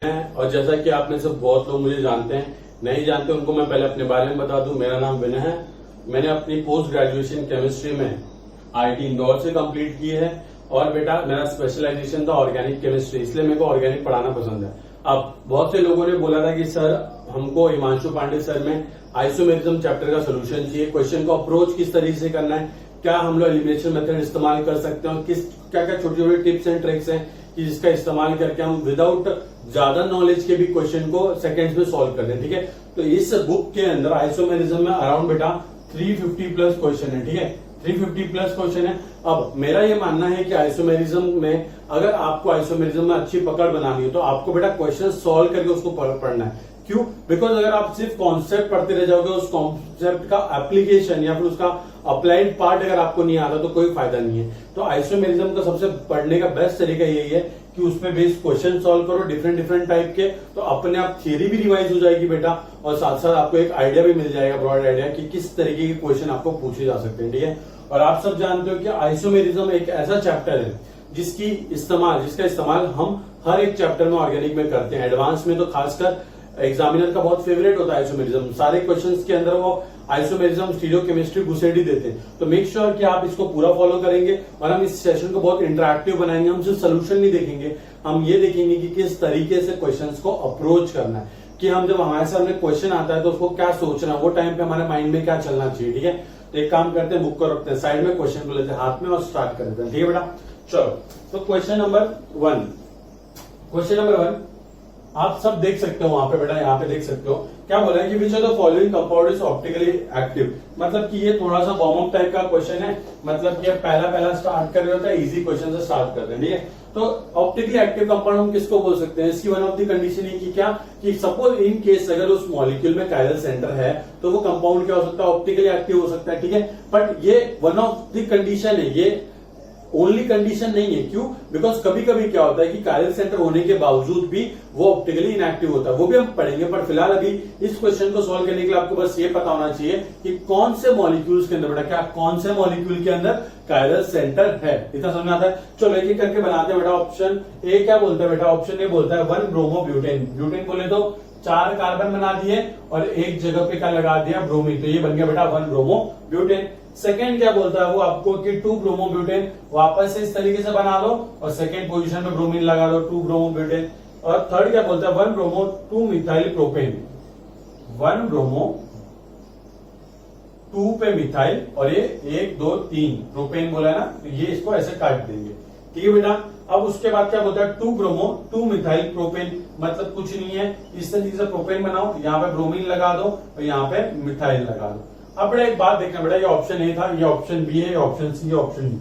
हैं। और जैसा कि आप में से बहुत लोग मुझे जानते हैं, नहीं जानते उनको मैं पहले अपने बारे में बता दूं। मेरा नाम विनय है। मैंने अपनी पोस्ट ग्रेजुएशन केमिस्ट्री में आईआईटी इंदौर से कंप्लीट की है। और बेटा मेरा स्पेशलाइजेशन था ऑर्गेनिक केमिस्ट्री, इसलिए मेरे को ऑर्गेनिक पढ़ाना पसंद है। अब बहुत से लोगों ने बोला था कि सर हमको हिमांशु पांडे सर में आइसोमेरिज्म चैप्टर का सोल्यूशन चाहिए, क्वेश्चन को अप्रोच किस तरीके से करना है, क्या हम लोग एलिमिनेशन मेथड इस्तेमाल कर सकते हैं, किस क्या क्या छोटी छोटी टिप्स एंड ट्रिक्स हैं कि जिसका इस्तेमाल करके हम विदाउट ज्यादा नॉलेज के भी क्वेश्चन को सेकंड्स में सॉल्व कर दें। ठीक है, तो इस बुक के अंदर आइसोमेरिज्म में अराउंड बेटा 350 प्लस क्वेश्चन है। ठीक है, 350 प्लस क्वेश्चन है। अब मेरा ये मानना है कि आइसोमेरिज्म में अगर आपको आइसोमेरिज्म में अच्छी पकड़ बनानी है तो आपको बेटा क्वेश्चन सॉल्व करके उसको पढ़ना है। क्यों? बिकॉज अगर आप सिर्फ कॉन्सेप्ट पढ़ते रह जाओगे, उस कॉन्सेप्ट का एप्लीकेशन या फिर उसका अप्लाइड पार्ट अगर आपको नहीं आता तो कोई फायदा नहीं है। तो आइसोमेरिज्म का सबसे पढ़ने का बेस्ट तरीका यही है कि उसमें बेस्ड क्वेश्चन सॉल्व करो डिफरेंट टाइप के, तो अपने आप थियरी भी रिवाइज हो जाएगी बेटा, और साथ साथ आपको एक आइडिया भी मिल जाएगा, ब्रॉड आइडिया कि किस तरीके के क्वेश्चन आपको पूछे जा सकते हैं। ठीक है, और आप सब जानते हो कि आइसोमेरिज्म एक ऐसा चैप्टर है जिसका इस्तेमाल हम हर एक चैप्टर में ऑर्गेनिक में करते हैं। एडवांस में तो खासकर एग्जामिनर का बहुत फेवरेट होता है आइसोमेरिज्म। सारे क्वेश्चंस के अंदर वो आइसोमेरिज्म, स्टीरियोकेमिस्ट्री, बुसेडी देते हैं। तो मेक श्योर कि आप इसको पूरा फॉलो करेंगे और हम इस सेशन को बहुत इंटरैक्टिव बनाएंगे। हम सिर्फ सोल्यूशन नहीं देखेंगे, हम ये देखेंगे कि किस तरीके से क्वेश्चंस को अप्रोच करना है, कि हम जब हमारे सामने क्वेश्चन आता है तो उसको क्या सोचना है, वो टाइम पे हमारे माइंड में क्या चलना चाहिए। ठीक है, तो एक काम करते हैं, बुक को रखते हैं साइड में, क्वेश्चन को लेते हैं हाथ में और स्टार्ट कर देते हैं। ठीक है बेटा, चलो। तो क्वेश्चन नंबर 1 आप सब देख सकते हो वहां पे बेटा, यहाँ पे देख सकते हो क्या बोला है कि which of the following compound is optically active. मतलब कि ये थोड़ा सा वार्म अप टाइप का क्वेश्चन है, मतलब कि पहला स्टार्ट कर रहे होता है, इजी क्वेश्चन से स्टार्ट करते हैं। ठीक है, तो ऑप्टिकली एक्टिव कंपाउंड हम किसको बोल सकते हैं? इसकी वन ऑफ द कंडीशन है कि क्या, कि सपोज इन केस अगर उस मॉलिक्यूल में कायरल सेंटर है तो वो कंपाउंड क्या हो सकता है? ऑप्टिकली एक्टिव हो सकता है। ठीक है, बट ये वन ऑफ द कंडीशन है, ये ओनली कंडीशन नहीं है। क्यों? बिकॉज कभी कभी क्या होता है कि कायरल सेंटर होने के बावजूद भी वो ऑप्टिकली इनएक्टिव होता है, वो भी हम पढ़ेंगे। पर फिलहाल अभी इस क्वेश्चन को सॉल्व करने के लिए आपको बस ये पता होना चाहिए कि कौन से मॉलिक्यूल्स के अंदर बेटा, क्या कौन से मॉलिक्यूल के अंदर कायरल सेंटर है, इतना समझ में आता है। चलो एक एक करके बनाते हैं बेटा। ऑप्शन ए क्या बोलता है बेटा? ऑप्शन ए बोलता है 1 ब्रोमो ब्यूटेन। ब्यूटेन बोले तो 4 कार्बन बना दिए और एक जगह पे क्या लगा दिया? ब्रोमीन, तो ये बन गया बेटा 1 ब्रोमो ब्यूटेन। सेकेंड क्या बोलता है वो आपको कि 2 ब्रोमो ब्यूटेन, वापस से इस तरीके से बना लो और सेकेंड पोजीशन में ब्रोमीन लगा लो, 2 ब्रोमो ब्यूटेन। और थर्ड क्या बोलता है? 1 ब्रोमो 2 मिथाइल प्रोपेन, 1 ब्रोमो 2 पे मिथाइल, और ये 1 2 3 प्रोपेन बोला है ना, तो ये इसको ऐसे काट देंगे। ठीक है बेटा, अब उसके बाद क्या बोलता है? 2 ब्रोमो 2 मिथाइल प्रोपेन, मतलब कुछ नहीं है, इस तरीके से प्रोपेन बनाओ, यहाँ पे ब्रोमीन लगा दो और यहाँ पे मिथाइल लगा दो। अब बेटा एक बात देखना बेटा, ये ऑप्शन ए था, ये ऑप्शन बी है, ये ऑप्शन सी, ये ऑप्शन डी।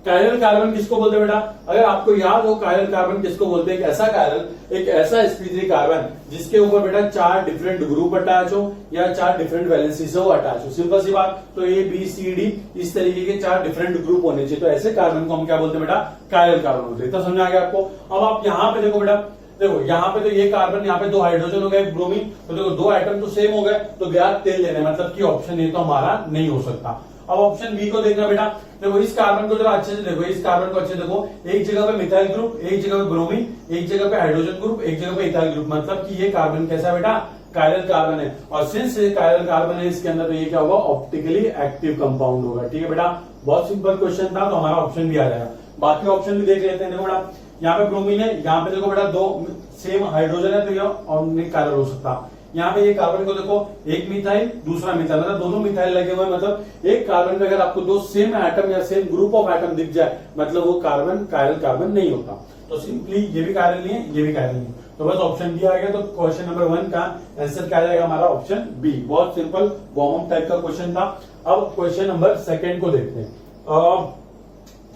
कायरल कार्बन किसको बोलते हैं बेटा? अगर आपको याद हो कायरल कार्बन किसको बोलते हैं? एक ऐसा कायरल, एक ऐसा sp3 कार्बन जिसके ऊपर बेटा 4 डिफरेंट ग्रुप अटैच हो या 4 डिफरेंट वैलेंसी से वो अटैच हो। सिंपल सी बात, तो ए बी सी डी इस तरीके के 4 डिफरेंट ग्रुप होने चाहिए। तो ऐसे कार्बन को हम क्या बोलते हैं बेटा? कायरल कार्बन बोलते हैं। इतना समझ आ गया आपको? अब आप यहाँ पे देखो बेटा, देखो यहाँ पे तो ये कार्बन, यहाँ पे 2 हाइड्रोजन हो गए, ब्रोमीन, तो देखो 2 आइटम तो सेम हो गए, तो गया तेल लेने, मतलब कि ऑप्शन ए तो हमारा नहीं हो सकता। अब ऑप्शन बी को देखना बेटा, देखो इस कार्बन को जरा अच्छे से देखो, इस कार्बन को अच्छे से देखो, एक जगह पे मिथाइल ग्रुप, एक जगह पे ब्रोमीन, एक जगह पे हाइड्रोजन ग्रुप, एक जगह पे इथाइल ग्रुप, मतलब कि ये कार्बन कैसा है बेटा? कायरल कार्बन है। और सिंस ये कायरल कार्बन है इसके अंदर, तो ये क्या होगा? ऑप्टिकली एक्टिव कंपाउंड होगा। ठीक है बेटा, बहुत सिंपल क्वेश्चन था, तो हमारा ऑप्शन भी आ जाएगा। बाकी ऑप्शन भी देख लेते हैं। देखो बेटा, यहाँ पे ब्रोमीन है, यहाँ पे देखो बेटा 2 सेम हाइड्रोजन है, तो ये ऑर्गेनिक कायरल हो सकता। यहाँ पे ये कार्बन को देखो, एक मिथाइल दूसरा मिथाइल, मतलब दोनों मिथाइल लगे हुए, मतलब एक कार्बन में अगर आपको 2 सेम एटम या सेम ग्रुप ऑफ एटम दिख जाए, मतलब वो कार्बन कायरल कार्बन नहीं होता। तो सिंपली ये भी कायरल नहीं है, ये भी कायरल नहीं है, तो बस ऑप्शन बी आ गया। तो क्वेश्चन नंबर 1 का आंसर क्या जाएगा हमारा? Option B. बहुत सिंपल वार्म अप टाइप का क्वेश्चन था। अब क्वेश्चन नंबर 2 को देखते हैं।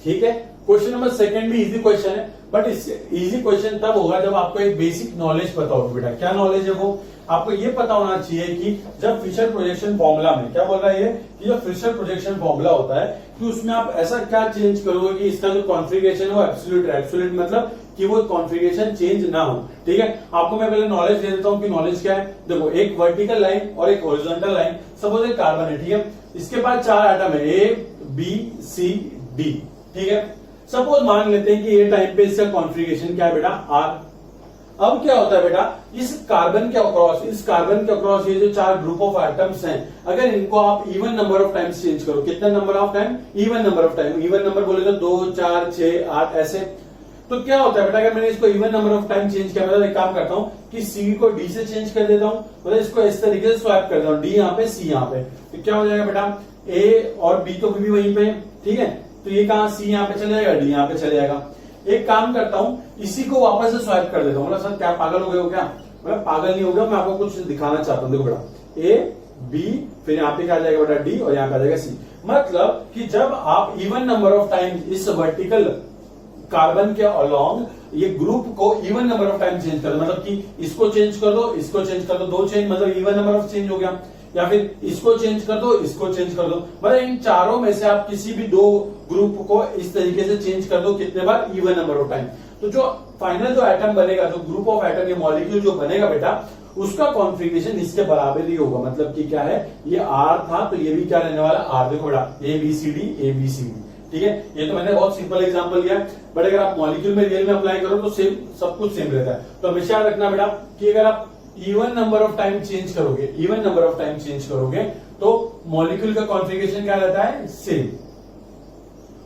ठीक है, क्वेश्चन नंबर 2 भी इजी क्वेश्चन है, बट इजी क्वेश्चन तब होगा जब आपको एक बेसिक नॉलेज पता हो। बेटा क्या नॉलेज है वो? आपको ये पता होना चाहिए कि जब फिशर प्रोजेक्शन फॉर्मूला में क्या बोल रहा है ये, कि जब फिशर प्रोजेक्शन फॉर्मूला होता है कि उसमें आप ऐसा क्या चेंज करोगे कि इसका जो कॉन्फ़िगरेशन हो एब्सोल्यूट है। एब्सोल्यूट मतलब कि वो कॉन्फ़िगरेशन चेंज ना हो। ठीक है, आपको मैं पहले नॉलेज दे देता हूं कि नॉलेज क्या है। देखो, एक वर्टिकल लाइन और एक हॉरिजॉन्टल लाइन, सपोज एक कार्बन है। ठीक है, इसके पास 4 एटम है, ए बी सी डी। ठीक है, सपोज मान लेते हैं कि ये टाइम पे इसका कॉन्फ़िगरेशन क्या है बेटा? आर। अब क्या होता है बेटा, इस कार्बन के अक्रॉस ये जो 4 ग्रुप ऑफ एटम्स हैं, अगर इनको आप even number of times change करो, कितना number of time, even number of time, even number बोले तो 2 4 6 8 ऐसे, तो क्या होता है बेटा, अगर मैंने इसको even number of time change किया, मतलब एक काम करता हूं कि सी को डी से चेंज कर देता हूं, मतलब इसको इस तरीके से स्वैप कर देता हूं, डी यहाँ पे सी यहाँ पे, तो क्या हो जाएगा बेटा, ए और बी तो भी वहीं पे, ठीक है, तो ये कहां, सी यहाँ पे चले जाएगा, डी यहाँ पे चले जाएगा। एक काम करता हूं, इसी को वापस से स्वैप कर देता हूं, मतलब सर क्या पागल हो गए हो क्या, मतलब पागल नहीं हो गया, मैं आपको कुछ दिखाना चाहता हूं, देखो बेटा, ए बी, फिर यहाँ पे क्या आ जाएगा बेटा, डी, और यहाँ पे आ जाएगा सी। मतलब कि जब आप इवन नंबर ऑफ टाइम इस वर्टिकल कार्बन के अलोंग ये ग्रुप को even number of time change कर दो, मतलब कि इसको चेंज कर दो, इसको चेंज कर दो, 2 चेंज मतलब इवन नंबर ऑफ चेंज हो गया, या फिर इसको चेंज कर दो, इसको चेंज कर दो, मतलब इन चारों में से आप किसी भी 2 ग्रुप को इस तरीके से चेंज कर दो, कितने बार, इवन नंबर ऑफ टाइम। तो जो फाइनल जो एटम बनेगा, जो ग्रुप ऑफ एटम, ये मॉलिक्यूल जो बनेगा बेटा, उसका कॉन्फ़िगरेशन इसके बराबर ही होगा। मतलब कि क्या है, ये R था तो ये भी क्या रहने वाला, R, देखो बेटा, ABCD, ठीक है। ये तो मैंने बहुत सिंपल एग्जांपल लिया, बट अगर आप मॉलिक्यूल में रियल में अप्लाई करो तो सेम, सब कुछ सेम रहता है। तो हमेशा याद रखना बेटा कि अगर आप even number of time change करोगे, तो मॉलिक्यूल का कॉन्फ़िगरेशन क्या रहता है, सेम,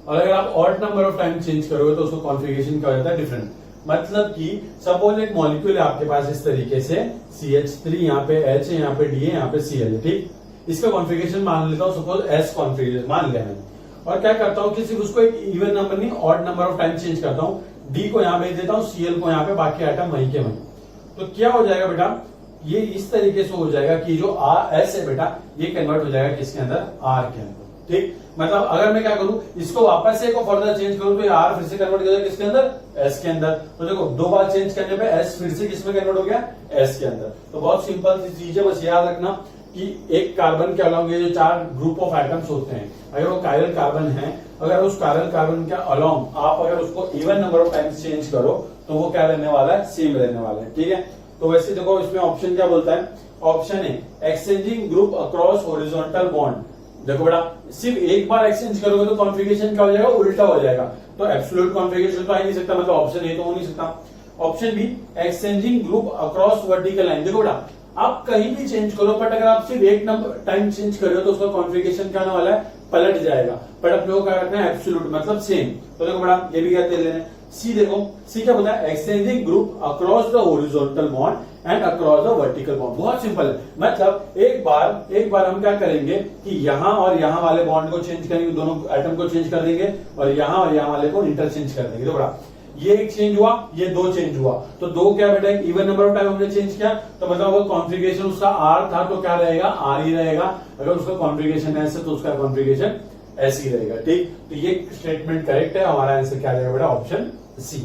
और अगर आप odd number of time change करोगे तो उसका कॉन्फ़िगरेशन क्या रहता है, डिफरेंट। मतलब कि सपोज एक मॉलिक्यूल है आपके पास इस तरीके से, CH3, यहाँ पे H है, यहाँ पे D है, यहाँ पे Cl है, ठीक। इसका कॉन्फ़िगरेशन मान लेता हूं, सपोज S कॉन्फ़िगरेशन मान लिया मैंने, और क्या करता हूं कि सिर्फ उसको एक इवन नंबर नहीं, odd number of time change करता हूं, D को यहाँ भेज देता हूं, Cl को यहाँ पे, बाकी आइटम वहीं के वहीं। तो क्या हो जाएगा बेटा, ये इस तरीके से हो जाएगा कि जो S है बेटा, ये कन्वर्ट हो जाएगा किसके अंदर, R के अंदर, ठीक। मतलब अगर मैं क्या करूं, इसको वापस से को फर्दर चेंज करूं तो ये R फिर से कन्वर्ट हो जाएगा किसके अंदर, S के अंदर। तो देखो 2 बार चेंज करने पे S फिर से किसमें कन्वर्ट हो गया, S के अंदर। तो बहुत सिंपल सी चीज है, बस याद रखना कि एक कार्बन के अलोंग ये जो 4 ग्रुप ऑफ एटम्स होते हैं, अगर वो कायरल कार्बन है, अगर उस कायरल कार्बन के अलोंग आप अगर उसको even number of times change करो तो वो क्या रहने वाला है, सेम रहने वाला है, ठीक है। तो वैसे देखो इसमें ऑप्शन क्या बोलता है, ऑप्शन है exchanging group across horizontal bond. देखो बेटा, सिर्फ एक बार एक्सचेंज करोगे तो कॉन्फ़िगरेशन क्या हो जाएगा, उल्टा हो जाएगा, तो एब्सोल्यूट कॉन्फ़िगरेशन तो आ ही नहीं सकता, मतलब ऑप्शन ए तो हो नहीं सकता। Option B, exchanging group across vertical line. देखो बेटा, आप कहीं भी चेंज करो, बट अगर आप सिर्फ एक नंबर टाइम चेंज कर रहे हो तो उसका कॉन्फ़िगरेशन क्या होने वाला है, पलट जाएगा, बट अपने को क्या रखना है, एब्सोल्यूट मतलब सेम। तो देखो बेटा, ये भी क्या तेल लेना है, सी देखो, सी क्या बोलता है, exchanging group across the horizontal bond and across the vertical bond. बहुत सिंपल है, मतलब एक बार हम क्या करेंगे कि यहां और यहां वाले बॉन्ड को चेंज करेंगे, दोनों एटम को चेंज कर देंगे, और यहां वाले को इंटरचेंज कर देंगे। तो बड़ा ये एक चेंज हुआ, ये 2 चेंज हुआ, तो 2 क्या बेटा, एक इवन नंबर ऑफ टाइम हमने चेंज किया, तो मतलब वो कॉन्फ़िगरेशन उसका R था तो क्या रहेगा, R ही रहेगा। अगर उसका कॉन्फ़िगरेशन ऐसे तो उसका कॉन्फ़िगरेशन ऐसे ही रहेगा, ठीक। तो ये स्टेटमेंट करेक्ट है, हमारा आंसर क्या रहेगा बेटा, ऑप्शन सी।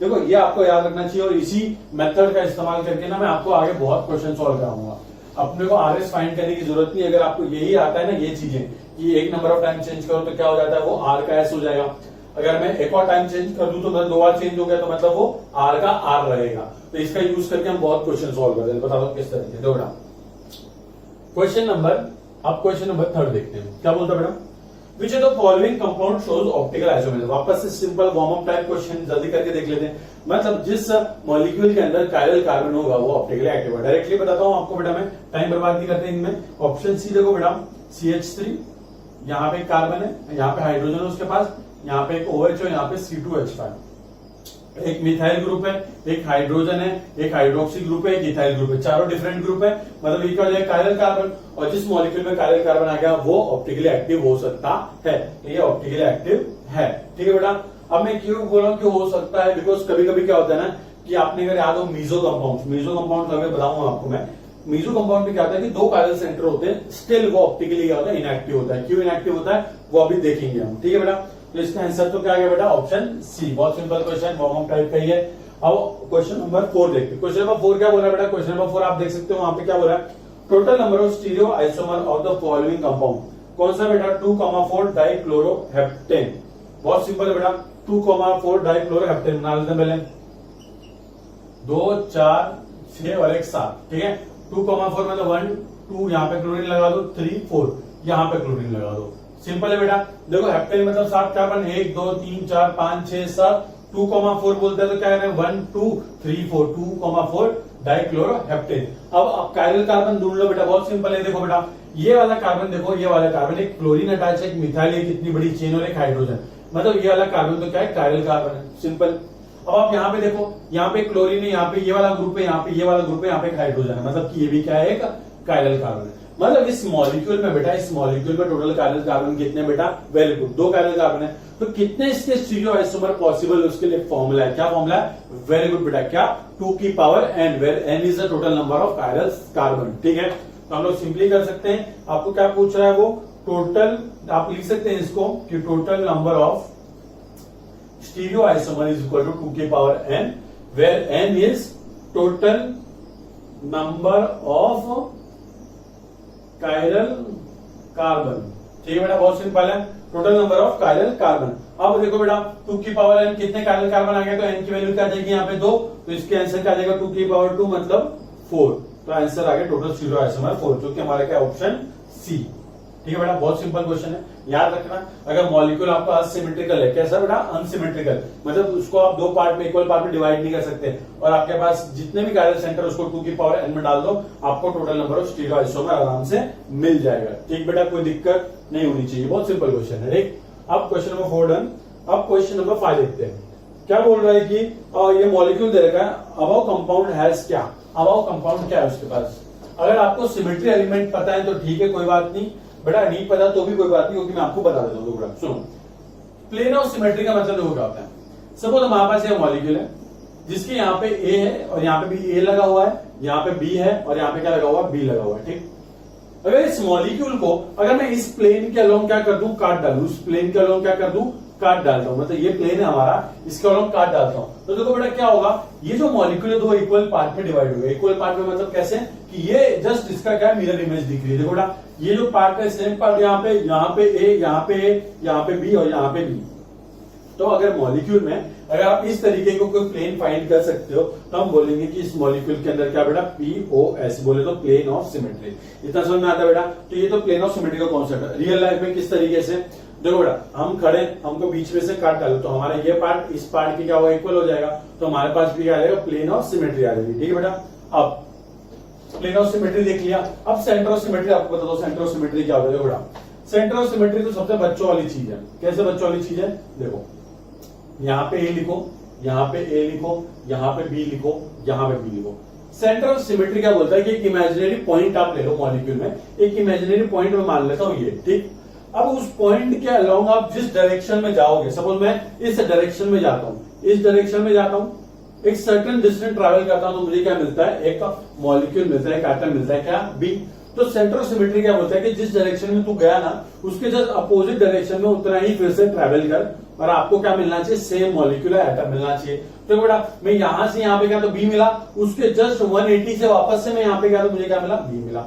देखो ये आपको याद रखना चाहिए, और इसी मेथड का इस्तेमाल करके ना मैं आपको आगे बहुत क्वेश्चन सॉल्व कराऊंगा। अपने को RS फाइंड करने की जरूरत नहीं, अगर आपको यही आता है ना, ये चीजें कि एक नंबर ऑफ टाइम चेंज करो तो क्या हो जाता है, वो R का S हो जाएगा। अगर मैं एक और टाइम चेंज कर दूं तो मतलब 2 बार चेंज हो गया, तो मतलब वो R का R रहेगा। तो इसका यूज करके हम बहुत क्वेश्चन सॉल्व करते हैं, बता दो किस तरीके से। बेटा क्वेश्चन नंबर 3 देखते हैं, क्या बोलता है बेटा, विच of the following compound shows optical isomerism. वापस से simple warm up type question जल्दी करके देख लेते हैं। मतलब जिस मॉलिक्यूल के अंदर कायरल कार्बन होगा वो ऑप्टिकली एक्टिव है। डायरेक्टली बताता हूं आपको बेटा, मैं टाइम बर्बाद नहीं करते इनमें। ऑप्शन सी देखो बेटा, CH3, यहाँ पे कार्बन है, यहाँ पे हाइड्रोजन है उसके पास, यहाँ पे एक OH और यहाँ पे C2H5, एक मिथाइल ग्रुप है, एक हाइड्रोजन है, एक हाइड्रोक्सी ग्रुप है, एक इथाइल ग्रुप है, चारों डिफरेंट ग्रुप है। मतलब ये क्या हो जाएगा, कायरल कार्बन, और जिस मॉलिक्यूल में कायरल कार्बन आ गया वो ऑप्टिकली एक्टिव हो सकता है, ये ऑप्टिकली एक्टिव है, ठीक है बेटा। अब मैं क्यों बोल रहा हूँ कि हो सकता है, बिकॉज कभी कभी क्या होता है ना कि आपने अगर याद हो मीजो कंपाउंड अगर बताऊंगा आपको मैं, मीजो कंपाउंड में क्या होता है कि 2 कायरल सेंटर होते हैं, स्टिल वो ऑप्टिकली क्या होता है, इनएक्टिव होता है। क्यों इनएक्टिव होता है वो अभी देखेंगे हम, ठीक है बेटा। तो इसका आंसर तो क्या आ गया बेटा, ऑप्शन सी। बहुत simple question, warm up type का ही है। अब क्वेश्चन नंबर 4 देखते हैं। क्वेश्चन नंबर 4 क्या बोल रहा है बेटा, क्वेश्चन नंबर 4 आप देख सकते हो, वहां पे क्या बोल रहा है, total number of stereo isomer of the following compound. कौन सा बेटा, 2,4 डाइक्लोरोहेप्टेन। बहुत सिंपल है बेटा, 2,4 डाइक्लोरोहेप्टेन बना लेते हैं पहले, 2 4 6 और 1 7, ठीक है। 2,4 मतलब 1 2, यहाँ पे क्लोरीन लगा दो, 3 4 यहाँ पे क्लोरीन लगा दो। सिंपल है बेटा। देखो हेप्टेन मतलब 7 कार्बन, 1 2 3 4 5 6 7, 2,4 बोलते हैं तो क्या करें 1 2 3 4 2,4 डाइक्लोरोहेप्टेन। अब कायरल कार्बन ढूंढ लो बेटा, बहुत सिंपल है। देखो बेटा ये वाला कार्बन, देखो ये वाला कार्बन, एक क्लोरीन अटैच है, एक मिथाइल, एक इतनी बड़ी चेन और एक हाइड्रोजन, मतलब ये वाला कार्बन तो क्या है कायरल कार्बन है, सिंपल। अब आप यहाँ पे देखो, यहाँ पे क्लोरीन है, यहाँ पे ये वाला ग्रुप है, यहाँ पे ये वाला ग्रुप है, यहाँ पे एक हाइड्रोजन है, मतलब कि ये भी क्या है एक कायरल कार्बन है। मतलब इस मॉलिक्यूल में बेटा, इस मॉलिक्यूल में टोटल कायरल कार्बन कितने बेटा, वेरी गुड, 2 कायरल कार्बन है। तो कितने इसके स्टीरियोआइसोमर पॉसिबल, उसके लिए फॉर्मूला है, क्या फॉर्मूला है, वेरी गुड बेटा, क्या 2 की power n, where n is the total number of chiral carbon. ठीक है, तो हम लोग सिंपली कर सकते हैं। आपको क्या पूछ रहा है वो, टोटल, आप लिख सकते हैं इसको कि total number of stereoisomer is equal to 2 की power n, where n is total number of chiral carbon. ठीक है बेटा, बहुत सिंपल है, total number of chiral carbon. अब देखो बेटा 2 की पावर n, कितने कायरल कार्बन आ गए, तो n की वैल्यू क्या आ जाएगी यहाँ पे 2, तो इसके आंसर क्या आ जाएगा 2 की पावर 2 मतलब 4, तो आंसर आ गया टोटल स्टीरियोआइसोमर 4, जो कि हमारा क्या ऑप्शन सी। ठीक है बेटा, बहुत सिंपल क्वेश्चन है, याद रखना। अगर मॉलिक्यूल आपका असिमेट्रिकल है, कैसा बेटा, अनसिमेट्रिकल, मतलब उसको आप 2 पार्ट में, इक्वल पार्ट में डिवाइड नहीं कर सकते, और आपके पास जितने भी कायरल सेंटर उसको 2 की पावर n में डाल दो, आपको टोटल नंबर ऑफ स्टीरियोआइसोमर आराम से मिल जाएगा। ठीक बेटा, कोई दिक्कत नहीं होनी चाहिए, बहुत सिंपल क्वेश्चन है। ठीक, अब क्वेश्चन नंबर 4 डन। अब क्वेश्चन नंबर 5 देखते हैं। क्या बोल रहा है कि ये मॉलिक्यूल दे रखा है, अबाउ कंपाउंड हैज क्या, अबाउ कंपाउंड क्या है उसके पास। अगर आपको सिमेट्री एलिमेंट पता है तो ठीक है, कोई बात नहीं बेटा, नहीं पता तो भी कोई बात नहीं, क्योंकि मैं आपको बता देता हूँ। सुनो, प्लेन ऑफ सिमेट्री का मतलब देखो क्या होता है। सपोज हमारे पास ये मॉलिक्यूल है जिसके यहाँ पे ए है और यहाँ पे भी ए लगा हुआ है, यहाँ पे बी है और यहाँ पे क्या लगा हुआ है, बी लगा हुआ है। ठीक, अगर इस मॉलिक्यूल को अगर मैं इस प्लेन के अलोंग क्या कर दूं, काट डालू, इस प्लेन के अलोंग क्या कर दूं, काट डालता हूं, मतलब ये प्लेन है हमारा, इसके अलोंग काट डालता हूं, तो देखो बेटा क्या होगा, ये जो मॉलिक्यूल है 2 इक्वल पार्ट में डिवाइड हो गए। इक्वल पार्ट में मतलब कैसे, कि ये जस्ट इसका क्या मिरर इमेज दिख रही है। देखो बेटा ये जो पार्ट है, सेम पार्ट यहाँ पे ए, यहाँ पे ए, यहाँ पे बी और यहाँ पे बी। तो अगर मॉलिक्यूल में अगर आप इस तरीके को कोई प्लेन फाइंड कर सकते हो, तो हम बोलेंगे कि इस मॉलिक्यूल के अंदर क्या बेटा, POS बोले तो प्लेन ऑफ सिमेट्री। इतना समझ में आता है बेटा। तो ये तो प्लेन ऑफ सिमेट्री का कॉन्सेप्ट है। रियल लाइफ में किस तरीके से, देखो बेटा हम खड़े, हमको बीच में से काट डालो, तो हमारा ये पार्ट इस पार्ट की क्या होगा, इक्वल हो जाएगा, तो हमारे पास भी क्या आ जाएगा, प्लेन ऑफ सिमेट्री आ जाएगी। ठीक है बेटा, अब प्लेन ऑफ सिमेट्री देख लिया। अब सेंटर ऑफ सिमेट्री आपको बता दो, सेंटर ऑफ सिमेट्री क्या होता है। देखो बेटा सेंटर ऑफ सिमेट्री तो सबसे बच्चों वाली चीज है। कैसे बच्चों वाली चीज है, देखो यहाँ पे ए लिखो, यहाँ पे ए लिखो, यहाँ पे बी लिखो, यहाँ पे बी लिखो। सेंटर ऑफ सिमेट्री क्या बोलता है कि एक इमेजिनरी पॉइंट आप ले लो मॉलिक्यूल में, एक इमेजिनरी पॉइंट में मान लेता हूं ये। ठीक, अब उस पॉइंट के अलोंग आप जिस डायरेक्शन में जाओगे, सपोज मैं इस डायरेक्शन में जाता हूं, इस डायरेक्शन में जाता हूं, एक सर्टेन डिस्टेंस ट्रैवल करता हूं, तो मुझे क्या मिलता है, एक मॉलिक्यूल मिलता है, एक एटम मिलता है, क्या, बी। तो सेंटर ऑफ सिमेट्री क्या बोलता है कि जिस डायरेक्शन में तू गया ना, उसके जस्ट अपोजिट डायरेक्शन में उतना ही फिर से ट्रैवल कर, और आपको क्या मिलना चाहिए, सेम मॉलिक्यूलर एटम मिलना चाहिए। तो बेटा मैं यहां से यहां पे गया तो बी मिला, उसके जस्ट 180 से वापस से मैं यहां पे गया तो मुझे क्या मिला, बी मिला।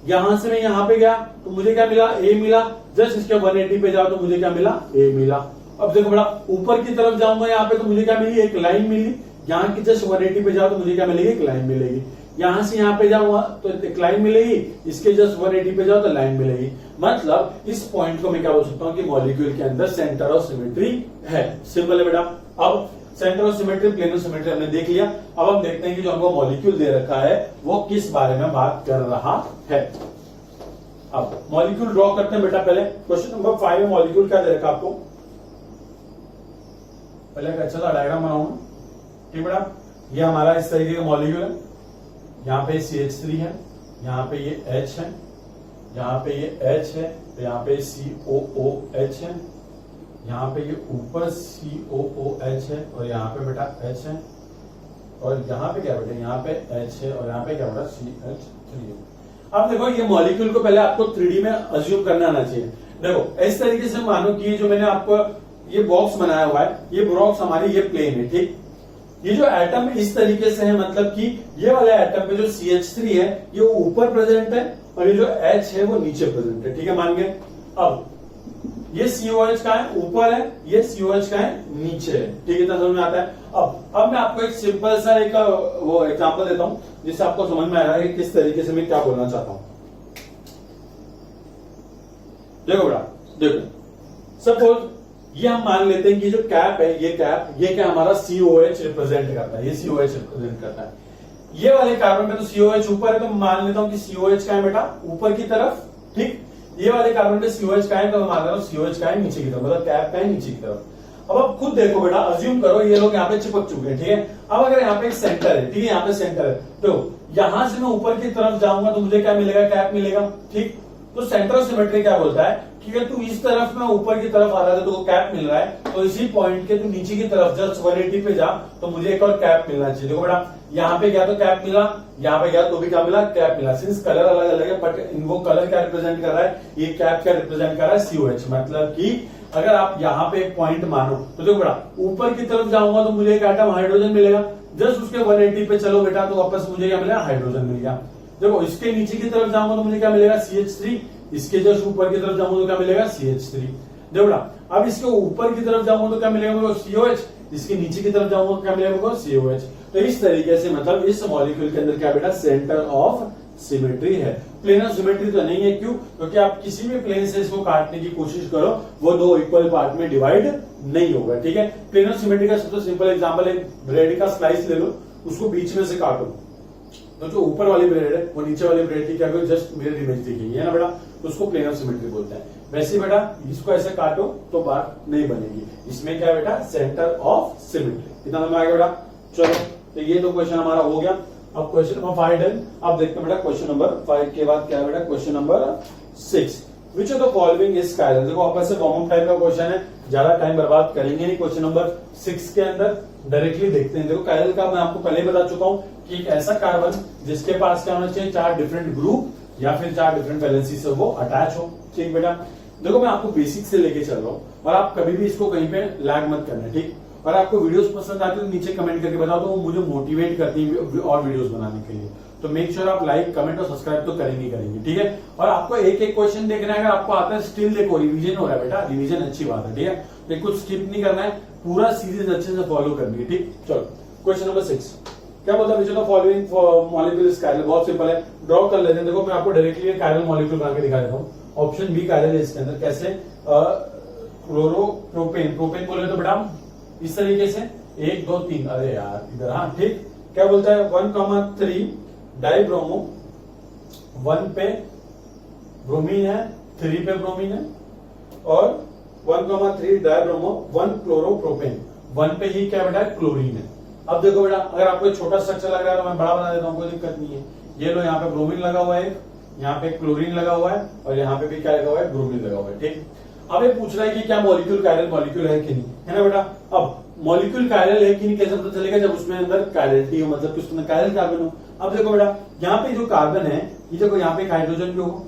यहां से मैं यहां पे गया तो मुझे क्या मिला, ए मिला, जस्ट इसके 180 पे जाओ तो मुझे क्या मिला, ए मिला। अब देखो बेटा ऊपर की तरफ जाऊंगा यहाँ पे तो मुझे क्या मिली, एक लाइन मिली, यहाँ की जस्ट 180 पे जाओ तो मुझे क्या मिलेगी, एक लाइन मिलेगी। यहां से यहां पे जाऊंगा तो एक लाइन मिलेगी, इसके जस्ट 180 पे जाओ तो लाइन मिलेगी। मतलब इस पॉइंट को मैं क्या बोल सकता हूं कि मॉलिक्यूल के अंदर सेंटर ऑफ सिमेट्री है। सिंपल है बेटा। अब centre of symmetry, plane of symmetry हमने देख लिया। अब हम देखते हैं कि जो हमको मॉलिक्यूल दे रखा है वो किस बारे में बात कर रहा है। अब मॉलिक्यूल ड्रॉ करते हैं बेटा। पहले क्वेश्चन नंबर 5 में मॉलिक्यूल क्या दे रखा आपको, पहले एक अच्छा सा डायग्राम बनाऊंगा। ठीक बेटा, ये हमारा इस तरीके का मॉलिक्यूल है, यहाँ पे CH3 है, यहाँ पे ये H है, यहाँ पे ये H है, तो यहाँ पे COOH है, यहाँ पे ये ऊपर COOH है और यहाँ पे बेटा H है, और यहाँ पे क्या बेटा, यहाँ पे H है और यहाँ पे क्या बेटा CH3 है। अब देखो ये मॉलिक्यूल को पहले आपको 3D में अज्यूम करना आना चाहिए। देखो इस तरीके से मानो कि जो मैंने आपको ये बॉक्स बनाया हुआ है, ये बॉक्स हमारी ये प्लेन है। ठीक, ये जो एटम इस तरीके से है, मतलब कि ये वाले एटम पे जो CH3 है ये ऊपर प्रेजेंट है और ये जो H है वो नीचे प्रेजेंट है। ठीक है, मान गए। अब ये COH का है ऊपर है, ये COH का है नीचे है। ठीक है, इतना समझ में आता है। अब मैं आपको एक सिंपल सा एक वो एग्जांपल देता हूं जिससे आपको समझ में आएगा कि किस तरीके से मैं क्या बोलना चाहता हूं। देखो बेटा, देखो सपोज ये हम मान लेते हैं कि जो कैप है, ये कैप, ये क्या हमारा COH रिप्रेजेंट करता है, ये COH रिप्रेजेंट करता है। ये वाले कार्बन में तो COH ऊपर है, तो मान लेता हूं कि COH का है बेटा ऊपर की तरफ, ठीक। ये वाले कार्बन में COH का है, तो मैं मान लेता हूं COH का है नीचे की तरफ, मतलब कैप का है नीचे की तरफ। अब आप खुद देखो बेटा, अज्यूम करो ये लोग यहाँ पे चिपक चुके हैं, ठीक है। अब अगर यहाँ पे एक सेंटर है, ठीक है, यहाँ पे सेंटर है, तो यहां से मैं ऊपर की तरफ जाऊंगा तो मुझे क्या मिलेगा, कैप मिलेगा, ठीक। तो सेंटर ऑफ सिमेट्री क्या बोलता है कि अगर तू इस तरफ में ऊपर की तरफ आ रहा है तो कैप मिल रहा है, तो इसी पॉइंट के तू नीचे की तरफ जस्ट 180 पे जा तो मुझे एक और कैप मिलना चाहिए। देखो बेटा, यहाँ पे गया तो कैप मिला, यहाँ पे गया तो भी क्या मिला, कैप मिला। सिंस कलर अलग अलग है, बट इनको कलर क्या रिप्रेजेंट कर रहा है, ये कैप क्या रिप्रेजेंट कर रहा है, COH। मतलब कि अगर आप यहाँ पे एक पॉइंट मानो तो देखो बेटा, ऊपर की तरफ जाऊंगा तो मुझे एक एटम हाइड्रोजन मिलेगा, जस्ट उसके 180 पे चलो बेटा तो वापस मुझे क्या मिलेगा, हाइड्रोजन मिल गया। देखो इसके नीचे की तरफ जाऊंगा तो मुझे क्या मिलेगा, CH3, इसके जस्ट ऊपर की तरफ जाऊंगा तो क्या मिलेगा, CH3। देखो बेटा, अब इसके ऊपर की तरफ जाऊंगा तो क्या मिलेगा मेरे को, COH, इसके नीचे की तरफ जाऊंगा तो क्या मिलेगा मेरे को, COH। तो इस तरीके से मतलब इस मॉलिक्यूल के अंदर क्या बेटा, सेंटर ऑफ सिमेट्री है। प्लेनर सिमेट्री तो नहीं है, क्यों, क्योंकि आप किसी भी प्लेन से इसको काटने की कोशिश करो वो दो इक्वल पार्ट में डिवाइड नहीं होगा, ठीक है। प्लेनर सिमेट्री का सबसे सिंपल एग्जांपल है, ब्रेड का स्लाइस ले लो, उसको बीच में से काटो, तो जो ऊपर वाली ब्रेड है वो नीचे वाली ब्रेड की क्या करो, जस्ट मिरर इमेज दिखेगी, है ना बेटा, तो उसको प्लेन ऑफ सिमेट्री बोलते हैं। वैसे बेटा इसको ऐसे काटो तो बात नहीं बनेगी, इसमें क्या बेटा, सेंटर ऑफ सिमेट्री। इतना समझ आ गया बेटा। चलो तो ये तो क्वेश्चन हमारा हो गया। अब क्वेश्चन नंबर 5 डन। अब देखते हैं बेटा क्वेश्चन नंबर 5 के बाद क्या है बेटा, question number 6। Which of the following is chiral. देखो आपस से वार्म अप टाइप का क्वेश्चन है, ज्यादा टाइम बर्बाद करेंगे नहीं। क्वेश्चन नंबर 6 के अंदर डायरेक्टली देखते हैं। देखो कायरल का मैं आपको पहले ही बता चुका हूं कि एक ऐसा कार्बन जिसके पास क्या होना चाहिए, 4 डिफरेंट ग्रुप या फिर 4 डिफरेंट वैलेंसी से वो अटैच हो, ठीक बेटा। देखो मैं आपको बेसिक से लेके चल रहा हूं और आप कभी भी इसको कहीं पे लैग मत करना, ठीक। और आपको वीडियोस पसंद आती है तो नीचे कमेंट करके बताओ, तो वो मुझे मोटिवेट करती है और वीडियोस बनाने के लिए। तो मेक श्योर आप लाइक, कमेंट और सब्सक्राइब तो करेंगे, ठीक है। और आपको एक एक क्वेश्चन देखना है, अगर आपको आता है स्टिल देखो रिवीजन हो रहा है बेटा, रिवीजन अच्छी बात है, ठीक है। तो कुछ स्किप नहीं करना है, पूरा सीरीज अच्छे से फॉलो करनी है, ठीक। चलो क्वेश्चन नंबर 6 क्या बोलता है, विच of the following molecule is chiral. बहुत सिंपल है, ड्रॉ कर लेते हैं। देखो मैं आपको डायरेक्टली कायरल मॉलिक्यूल बना के दिखा देता हूँ। ऑप्शन बी कायरल है इसके अंदर। कैसे, क्लोरोप्रोपेन, प्रोपेन बोले तो बेटा इस तरीके से 1 2 3, अरे यार इधर, हाँ ठीक। क्या बोलता है 1,3 डाइब्रोमो, 1 पे ब्रोमीन है, 3 पे ब्रोमीन है, और 1,3 डाइब्रोमो 1 क्लोरोप्रोपेन, 1 पे ही क्या बेटा क्लोरीन है। अब देखो बेटा, अगर आपको छोटा स्ट्रक्चर लग रहा है तो मैं बड़ा बना देता हूं, कोई दिक्कत नहीं है। ये लो, यहाँ पे ब्रोमीन लगा हुआ है, यहाँ पे क्लोरीन लगा हुआ है, और यहाँ पे भी क्या लगा हुआ है, ब्रोमीन लगा हुआ है, ठीक। अब ये पूछ रहा है कि क्या मॉलिक्यूल कायरल मॉलिक्यूल है कि नहीं, है ना बेटा। अब मॉलिक्यूल कायरल है कि नहीं कैसे पता चलेगा, जब उसमें अंदर कायरलिटी हो, मतलब कि उसमें कायरल कार्बन हो। अब देखो बेटा, यहाँ पे जो कार्बन है, ये देखो यहाँ पे एक हाइड्रोजन भी होगा,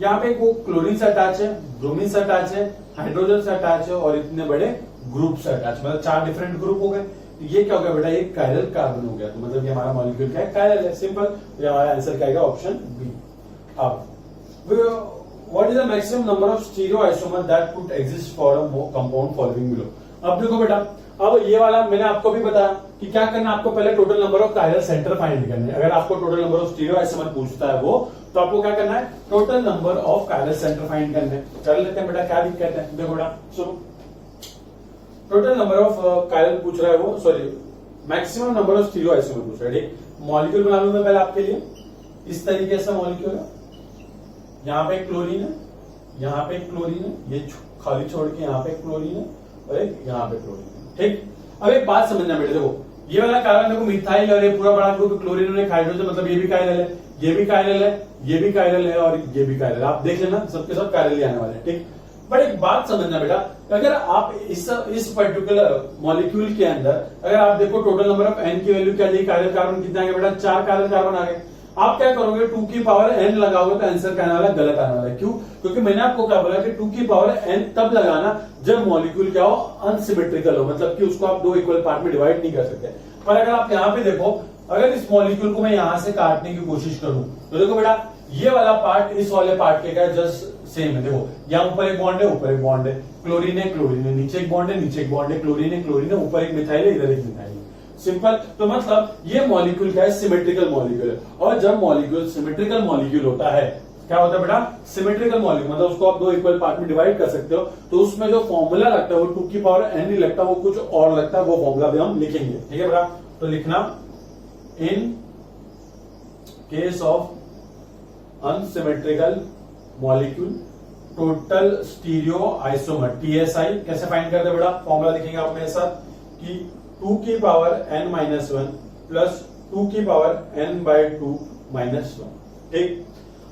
यहाँ पे वो क्लोरीन से अटैच है, ब्रोमीन से अटैच है, हाइड्रोजन से अटैच है, और इतने बड़े ग्रुप से अटैच, मतलब 4 डिफरेंट ग्रुप हो गए। तो ये क्या हो गया बेटा, ये कायरल कार्बन हो गया। तो मतलब ये हमारा मॉलिक्यूल क्या है, कायरल है, सिंपल। तो हमारा आंसर क्या आएगा, ऑप्शन बी। अब what is the maximum number of stereoisomer that could exist for a compound following below. अब देखो बेटा, अब ये वाला मैंने आपको भी बताया कि क्या करना, आपको पहले total number of chiral centre find करने हैं। अगर आपको टोटल नंबर ऑफ स्टीरियोआइसोमर पूछता है वो, तो आपको क्या करना है, total number of chiral centre find करने। कर लेते हैं बेटा, क्या दिक्कत है। देखो बेटा सुनो, टोटल नंबर ऑफ कायरल पूछ रहा है वो, सॉरी मैक्सिमम नंबर ऑफ स्टीरियोआइसोमर पूछ रहा है, ठीक। मॉलिक्यूल बना लूं मैं पहले आपके लिए। इस तरीके से मॉलिक्यूल है, यहाँ पे क्लोरीन है, यहाँ पे क्लोरीन है, ये खाली छोड़ के यहाँ पे क्लोरीन है, और एक यहाँ पे क्लोरीन है, ठीक। अब एक बात समझना बेटे, देखो ये वाला कार्बन देखो मिथाइल, और ये पूरा बड़ा ग्रुप क्लोरीन और एक हाइड्रोजन, मतलब ये भी कायरल है, ये भी कायरल है, ये भी कायरल है, और ये भी कायरल है। आप देख लेना, सबके सब कायरल ही आने वाले हैं, ठीक। बट एक बात समझना बेटा, अगर आप इस पर्टिकुलर मॉलिक्यूल के अंदर अगर आप देखो टोटल नंबर ऑफ एन की वैल्यू क्या है, कायरल कार्बन कितने आएंगे बेटा, 4 कायरल कार्बन आ गए। आप क्या करोगे, 2 की पावर n लगाओगे तो आंसर क्या आने वाला, गलत आने वाला है। क्यों, क्योंकि मैंने आपको क्या बोला कि 2 की पावर n तब लगाना जब मॉलिक्यूल क्या हो, अनसिमेट्रिकल हो, मतलब कि उसको आप 2 इक्वल पार्ट में डिवाइड नहीं कर सकते। पर अगर आप यहाँ पे देखो, अगर इस मॉलिक्यूल को मैं यहां से काटने की कोशिश करूं तो देखो बेटा, ये वाला पार्ट इस वाले पार्ट के क्या जस्ट सेम है। देखो यहाँ ऊपर एक बॉन्ड है, ऊपर एक बॉन्ड है, क्लोरीन है क्लोरीन है, नीचे एक बॉन्ड है, नीचे एक बॉन्ड है, क्लोरीन है क्लोरीन है, ऊपर एक मिथाइल है, इधर एक मिथाइल है, सिंपल। तो मतलब ये मॉलिक्यूल क्या है, सिमेट्रिकल मॉलिक्यूल है। और जब मॉलिक्यूल सिमेट्रिकल मॉलिक्यूल होता है क्या होता है बेटा, सिमेट्रिकल मॉलिक्यूल, मतलब उसको आप दो इक्वल पार्ट में डिवाइड कर सकते हो, तो उसमें जो फॉर्मूला लगता है वो 2 की पावर n नहीं लगता, वो कुछ और लगता है, वो फॉर्मूला भी हम लिखेंगे। ठीक है बेटा, तो लिखना in case of unsymmetrical molecule total stereo isomer TSI कैसे फाइंड करते बेटा, फॉर्मूला लिखेंगे आप मेरे साथ कि 2 की पावर n माइनस 1 प्लस 2 की पावर n/2 माइनस 1। ठीक,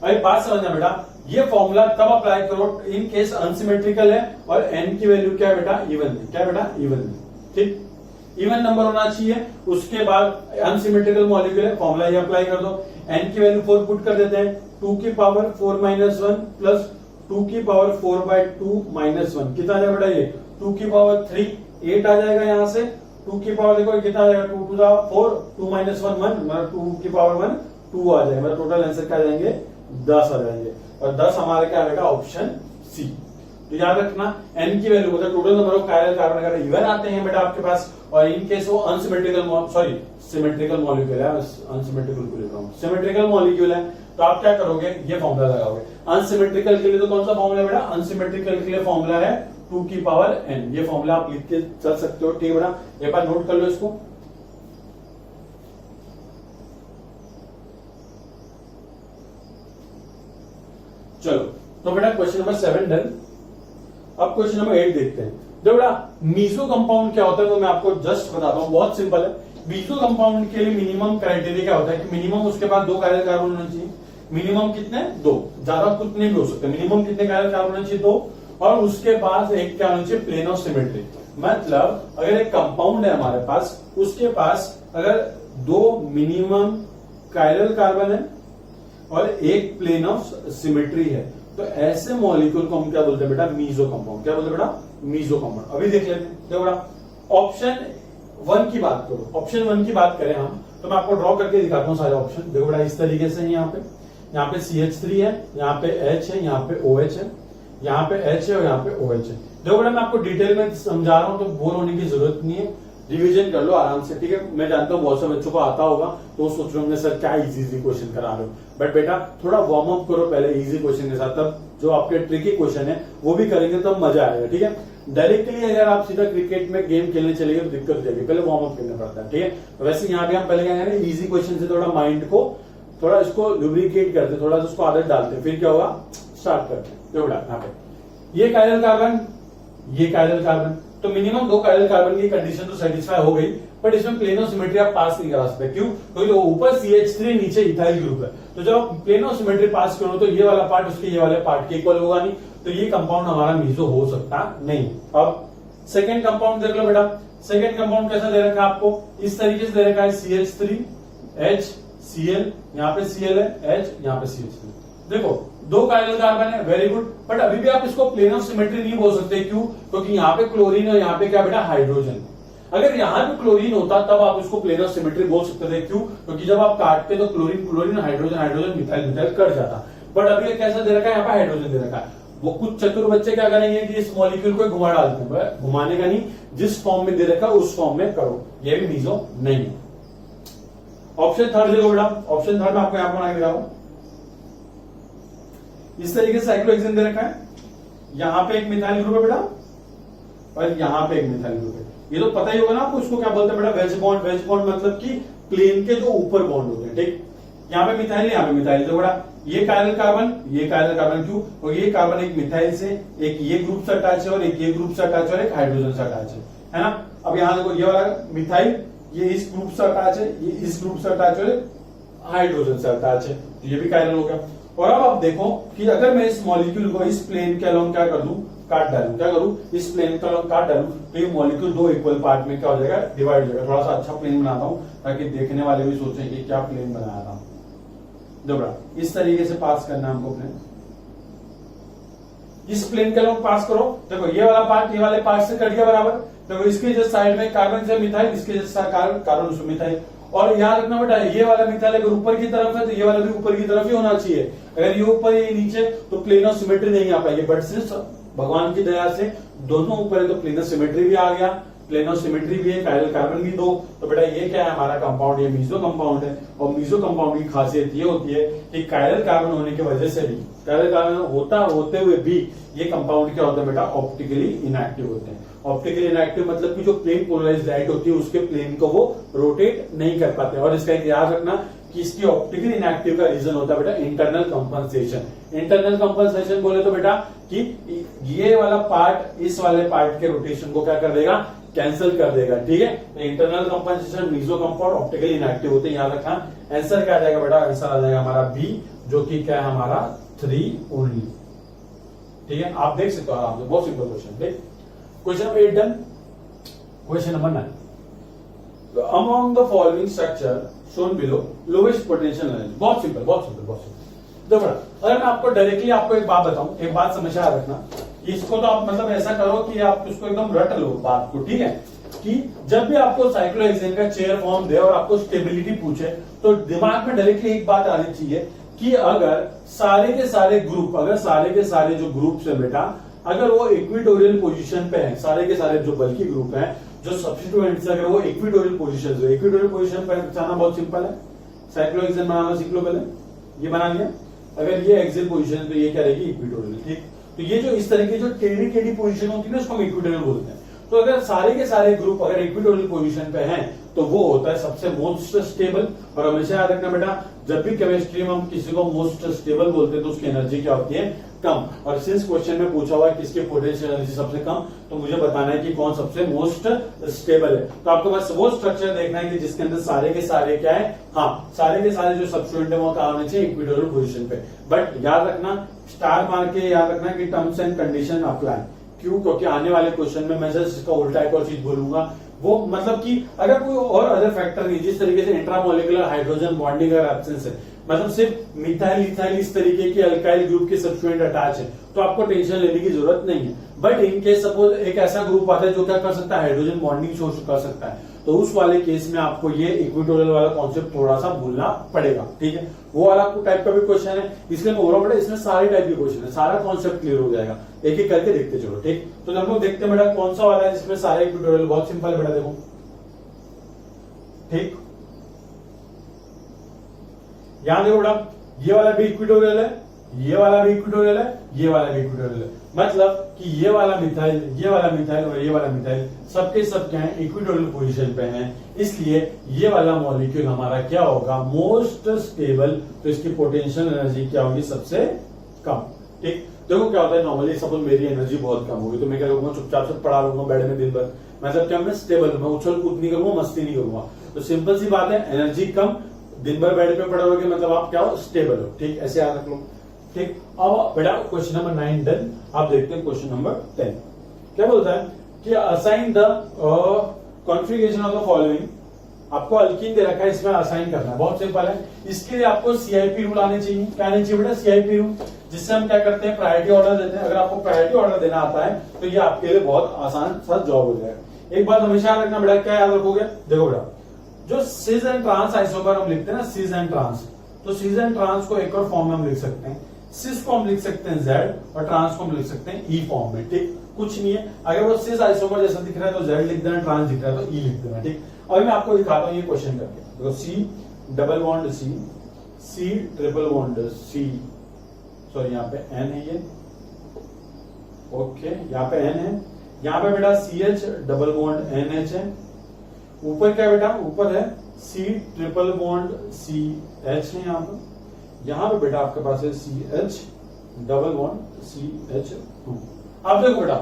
अभी बात समझना बेटा, ये फॉर्मूला तब अप्लाई करो इन केस अनसिमेट्रिकल है और n की वैल्यू क्या है बेटा, इवन है। क्या बेटा, इवन है। ठीक, इवन नंबर होना चाहिए। उसके बाद अनसिमेट्रिकल मॉलिक्यूल है, फॉर्मूला ये अप्लाई कर दो, n की वैल्यू 4 पुट कर देते हैं, 2 की पावर 4 माइनस 1 प्लस 2 की पावर 4/2 माइनस 1, कितना आ जाएगा बेटा, ये 2 की पावर 3 8 आ जाएगा यहाँ से, 2 की पावर देखो कितना आ जाएगा, 2 to the 4, 2 माइनस 1 1, मतलब 2 की पावर 1 2 आ जाएगा, मतलब टोटल आंसर क्या आ जाएंगे, 10 आ जाएंगे, और 10 हमारा क्या आएगा, ऑप्शन सी। तो याद रखना n की वैल्यू मतलब total number of chiral carbon अगर इवन आते हैं बेटा आपके पास, और इन केस वो अनसिमेट्रिकल सॉरी सिमेट्रिकल मॉलिक्यूल है, अनसिमेट्रिकल को लिख रहा हूं, सिमेट्रिकल मॉलिक्यूल है, तो आप क्या करोगे, ये फॉर्मूला लगाओगे। अनसिमेट्रिकल के लिए तो कौन सा फॉर्मूला है बेटा, अनसिमेट्रिकल के लिए फॉर्मूला है 2 की पावर n, ये फॉर्मूला आप लिख के चल सकते हो। ठीक है बेटा, एक बार नोट कर लो इसको। चलो, तो बेटा क्वेश्चन नंबर 7 डन। अब क्वेश्चन नंबर 8 देखते हैं। देखो बेटा, मीसो कंपाउंड क्या होता है, तो मैं आपको जस्ट बताता हूं, बहुत सिंपल है। मीसो कंपाउंड के लिए मिनिमम क्राइटेरिया क्या होता है कि मिनिमम उसके बाद 2 कायरल कार्बन होना चाहिए। मिनिमम कितने, 2, ज्यादा कुछ नहीं भी हो सकता। मिनिमम कितने कायरल कार्बन होना चाहिए, 2, और उसके पास एक क्या होना चाहिए, प्लेन ऑफ सिमेट्री। मतलब अगर एक कंपाउंड है हमारे पास, उसके पास अगर 2 मिनिमम कायरल कार्बन है और एक प्लेन ऑफ सिमेट्री है, तो ऐसे मॉलिक्यूल को हम क्या बोलते हैं बेटा, मीसो कंपाउंड। क्या बोलते हैं बेटा, मीसो कंपाउंड। अभी देख लेते हैं। देखो बेटा, ऑप्शन 1 की बात करो, ऑप्शन 1 की बात करें हम, तो मैं आपको ड्रॉ करके दिखाता हूं सारे ऑप्शन। देखो बेटा, इस तरीके से यहाँ पे CH3 है, यहाँ पे H है, यहाँ पे OH है, यहाँ पे H है और यहाँ पे OH है। देखो बेटा, मैं आपको डिटेल में समझा रहा हूं, तो बोर होने की जरूरत नहीं है, रिवीजन कर लो आराम से। ठीक है, मैं जानता हूँ बहुत से बच्चों को आता होगा, तो सोच रहे होंगे सर क्या इजी क्वेश्चन करा रहे हो, बट बेटा थोड़ा वार्म अप करो पहले इजी क्वेश्चन के साथ, तब जो आपके ट्रिकी क्वेश्चन है वो भी करेंगे, तब मजा आएगा। ठीक है, डायरेक्टली अगर आप सीधा क्रिकेट में गेम खेलने चलेंगे तो दिक्कत हो जाएगी, पहले वार्म अप करना पड़ता है। ठीक है, तो वैसे यहाँ पे हम पहले क्या करें, इजी क्वेश्चन से थोड़ा माइंड को थोड़ा इसको लुब्रिकेट करते, थोड़ा उसको आदत डालते, फिर क्या होगा, स्टार्ट करते हैं। देखो बेटा, यहाँ पे ये कायरल कार्बन, ये कायरल कार्बन, तो मिनिमम 2 कायरल कार्बन की कंडीशन तो सेटिस्फाई हो गई, बट इसमें प्लेन ऑफ सिमेट्री आप पास नहीं करा सकते। क्यों, क्योंकि तो ऊपर CH3 नीचे इथाइल ग्रुप है, तो जब आप प्लेन ऑफ सिमेट्री पास करो तो ये वाला पार्ट उसके ये वाले पार्ट के इक्वल होगा नहीं, तो ये कंपाउंड हमारा मीसो हो सकता नहीं। अब सेकेंड कंपाउंड देख लो बेटा, सेकेंड कंपाउंड कैसा दे रखा है आपको, इस तरीके से दे रखा है, CH3 H Cl, यहाँ पे Cl है, H, यहाँ पे CH3। देखो 2 कायरल कार्बन है, वेरी गुड, बट अभी भी आप इसको प्लेन ऑफ सिमेट्री नहीं बोल सकते। क्यों, क्योंकि यहाँ पे क्लोरीन और यहाँ पे क्या बेटा, हाइड्रोजन। अगर यहाँ पे क्लोरीन होता तब आप इसको प्लेन ऑफ सिमेट्री बोल सकते थे। क्यों, क्योंकि जब आप काटते तो chlorine chlorine, hydrogen hydrogen, methyl methyl cut जाता, बट अभी कैसा दे रखा है, यहाँ पे हाइड्रोजन दे रखा है। वो कुछ चतुर बच्चे क्या करेंगे कि इस मॉलिक्यूल को घुमा डालते हैं, घुमाने का नहीं, जिस फॉर्म में दे रखा है उस फॉर्म में करो, ये भी मीसो नहीं है। ऑप्शन 3 देखो बेटा, ऑप्शन 3 में आपको यहां पर बना के रहा हूं, इस तरीके से साइक्लोहेक्सेन दे रखा है, यहां पे एक मिथाइल ग्रुप है बेटा और यहां पे एक मिथाइल ग्रुप है। ये तो पता ही होगा ना आपको, इसको क्या बोलते हैं बेटा, वेज बॉन्ड। वेज बॉन्ड मतलब कि प्लेन के जो ऊपर बॉन्ड होते हैं। ठीक, यहाँ पे मिथाइल, यहाँ पे मिथाइल, तो बेटा ये कायरल कार्बन, ये कायरल कार्बन, क्यों, और ये कार्बन एक मिथाइल से, एक ये ग्रुप से अटैच है और एक ये ग्रुप से अटैच है और एक हाइड्रोजन से अटैच है ना। अब यहाँ देखो, ये वाला मिथाइल ये इस ग्रुप से अटैच है, ये इस ग्रुप से अटैच है, हाइड्रोजन से अटैच है, तो ये भी कायरल हो गया। और अब आप देखो कि अगर मैं इस मॉलिक्यूल को इस प्लेन के अलोंग क्या कर दूं, काट डालूं, क्या करूं, इस प्लेन के अलोंग काट डालूं, तो ये मॉलिक्यूल 2 इक्वल पार्ट में क्या हो जाएगा, डिवाइड हो जाएगा। थोड़ा सा अच्छा प्लेन बनाता हूं ताकि देखने वाले भी सोचें कि क्या प्लेन बनाया था। देखो इस तरीके से पास करना है हमको प्लेन, इस प्लेन के अलोंग पास करो। देखो ये वाला पार्ट ये वाले पार्ट से कट गया बराबर, देखो इसके जस्ट साइड में कार्बन से मिथाइल, इसके जस्ट कार्बन से मिथाइल। और याद रखना बेटा, ये वाला मिथाइल अगर ऊपर की तरफ है तो ये वाला भी ऊपर की तरफ ही होना चाहिए। अगर ये ऊपर ये नीचे तो प्लेन ऑफ सिमेट्री नहीं आ पाएगी, बट सिर्फ भगवान की दया से दोनों ऊपर है तो प्लेन ऑफ सिमेट्री भी आ गया। प्लेनो सिमेट्री भी है, कायरल कार्बन भी दो। तो बेटा ये क्या है हमारा कंपाउंड, ये मीजो कंपाउंड है। और मीजो कंपाउंड की खासियत ये होती है कि कायरल कार्बन होने की वजह से भी, कायरल कार्बन होते हुए भी ये कंपाउंड क्या होता है बेटा, ऑप्टिकली इनएक्टिव होते हैं। ऑप्टिकली इनएक्टिव मतलब कि जो प्लेन पोलराइज्ड लाइट होती है उसके प्लेन को वो रोटेट नहीं कर पाते। और इसका एक याद रखना कि इसकी ऑप्टिकली इनएक्टिव का रीजन होता है बेटा इंटरनल कंपनसेशन। इंटरनल कंपनसेशन बोले तो बेटा कि ये वाला पार्ट इस वाले पार्ट के रोटेशन को क्या कर देगा, कैंसिल कर देगा। ठीक है, तो internal compensation, meso compound optically inactive होते हैं, याद रखना। आंसर क्या आ जाएगा बेटा, आंसर आ जाएगा हमारा बी, जो कि क्या है हमारा 3 ओनली। ठीक है, आप देख सकते हो आराम से, बहुत सिंपल क्वेश्चन। ठीक, question number 8 done. Question number 9, among the following structure shown below lowest potential energy. बहुत सिंपल, बहुत सिंपल, बहुत सिंपल। देखो अगर मैं आपको डायरेक्टली आपको एक बात बताऊं, एक बात समझ आ रखना, इसको तो आप मतलब ऐसा करो कि आप उसको एकदम रट लो बात को। ठीक है, कि जब भी आपको साइक्लोहेक्सेन का चेयर फॉर्म दे और आपको स्टेबिलिटी पूछे तो दिमाग में डायरेक्टली एक बात आनी चाहिए कि अगर सारे के सारे ग्रुप, अगर सारे के सारे जो ग्रुप्स है बेटा, अगर वो इक्विटोरियल पोजीशन पे है, सारे के सारे जो बल्कि ग्रुप हैं, जो सब्स्टिट्यूएंट्स अगर वो इक्विटोरियल पोजीशन है, इक्विटोरियल पोजीशन पे जाना बहुत सिंपल है। साइक्लोहेक्सेन बनाना सीख लो पहले, ये बना लिया। अगर ये एक्सियल पोजीशन है तो ये क्या रहेगी, इक्विटोरियल। ठीक, तो ये जो इस तरह की जो टेढ़ी टेढ़ी पोजीशन होती है ना, उसको हम इक्विटोरियल बोलते हैं। तो अगर सारे के सारे ग्रुप अगर इक्विटोरियल पोजीशन पे हैं तो वो होता है सबसे मोस्ट स्टेबल। और हमेशा याद रखना बेटा, जब भी केमिस्ट्री में हम किसी को मोस्ट स्टेबल बोलते हैं तो उसकी एनर्जी क्या होती है, कम। और सिंस क्वेश्चन में पूछा हुआ है किसके पोटेंशियल एनर्जी सबसे कम, तो मुझे बताना है कि कौन सबसे मोस्ट स्टेबल है। तो आपको बस वो स्ट्रक्चर देखना है कि जिसके अंदर सारे के सारे क्या है, हाँ सारे के सारे जो सब्स्टिट्यूएंट है वो कहां होने चाहिए, इक्विटोरियल पोजीशन पे। बट याद रखना, स्टार मार के याद रखना कि टर्म्स एंड कंडीशन अप्लाई। क्यों, क्योंकि आने वाले क्वेश्चन में मैं जस्ट इसका उल्टा एक और चीज बोलूंगा, वो मतलब कि अगर कोई और अदर फैक्टर नहीं, जिस तरीके से इंट्रामोलिकुलर हाइड्रोजन बॉन्डिंग अगर एब्सेंस है, मतलब सिर्फ मिथाइल इथाइल इस तरीके के अल्काइल ग्रुप के सब्स्टिट्यूएंट अटैच है, तो आपको टेंशन लेने की जरूरत नहीं है। बट इन केस सपोज एक ऐसा ग्रुप आता है जो क्या कर सकता है, हाइड्रोजन बॉन्डिंग शो कर सकता है, तो उस वाले केस में आपको ये इक्विटोरियल वाला कॉन्सेप्ट थोड़ा सा भूलना पड़ेगा। ठीक है, वो वाला टाइप का भी क्वेश्चन है, इसलिए मैं बोल रहा हूं बेटा इसमें सारे टाइप के क्वेश्चन है, सारा कॉन्सेप्ट क्लियर हो जाएगा। एक एक करके देखते चलो। ठीक, तो हम लोग देखते हैं बेटा कौन सा वाला है जिसमें सारे इक्विटोरियल। बहुत सिंपल है बेटा, देखो। ठीक, यहां देखो बेटा, ये वाला भी इक्विटोरियल है, ये वाला भी इक्विटोरियल है, ये वाला भी इक्विटोरियल है। मतलब कि ये वाला मिथाइल, ये वाला मिथाइल और ये वाला मिथाइल सबके सब क्या है, इक्विटोरियल पोजीशन पे हैं। इसलिए ये वाला मॉलिक्यूल हमारा क्या होगा, मोस्ट स्टेबल। तो इसकी पोटेंशियल एनर्जी क्या होगी, सबसे कम। ठीक, देखो क्या होता है नॉर्मली, सपोज मेरी एनर्जी बहुत कम होगी तो मैं क्या करूंगा, चुपचाप से पड़ा रहूंगा बेड में दिन भर। मतलब क्या, मैं स्टेबल, मैं उछल कूद नहीं करूंगा, मस्ती नहीं करूंगा। तो सिंपल सी बात है, एनर्जी कम, दिन भर बेड पे पड़े रहोगे, मतलब आप क्या हो, स्टेबल हो। ठीक, ऐसे याद रख लो। ठीक, अब बेटा क्वेश्चन नंबर 9 डन। आप देखते हैं क्वेश्चन नंबर 10 क्या बोलता है कि assign the configuration of the following. आपको अल्कीन दे रखा है, इसमें असाइन करना है, बहुत सिंपल है। इसके लिए आपको सीआईपी रूल आने चाहिए। क्या आने चाहिए बेटा, सीआईपी रूल, जिससे हम क्या करते हैं, प्रायोरिटी ऑर्डर देते हैं। अगर आपको प्रायोरिटी ऑर्डर देना आता है तो ये आपके लिए बहुत आसान सा जॉब हो जाएगा। एक बात हमेशा याद रखना बेटा, क्या याद रखोगे, देखो बेटा जो सिस एंड ट्रांस आइसोमर हम लिखते हैं ना, सिस एंड ट्रांस, तो सिस एंड ट्रांस को एक और फॉर्म में हम लिख सकते हैं। सिस को हम लिख सकते हैं Z और ट्रांस को हम लिख सकते हैं E फॉर्म में। ठीक, कुछ नहीं है, अगर वो सिस आइसोमर जैसा दिख रहा है तो Z लिख देना, ट्रांस दिख रहा है तो E लिख देना। ठीक, अभी मैं आपको दिखाता हूँ ये क्वेश्चन करके। देखो C double bond C triple bond C, sorry यहाँ पे N है ये, ओके यहाँ पे N है, यहाँ पे बेटा CH डबल बॉन्ड NH है, ऊपर क्या बेटा, ऊपर है C ट्रिपल बॉन्ड CH है यहाँ पे बेटा आपके पास है CH डबल बॉन्ड CH2। अब देखो बेटा,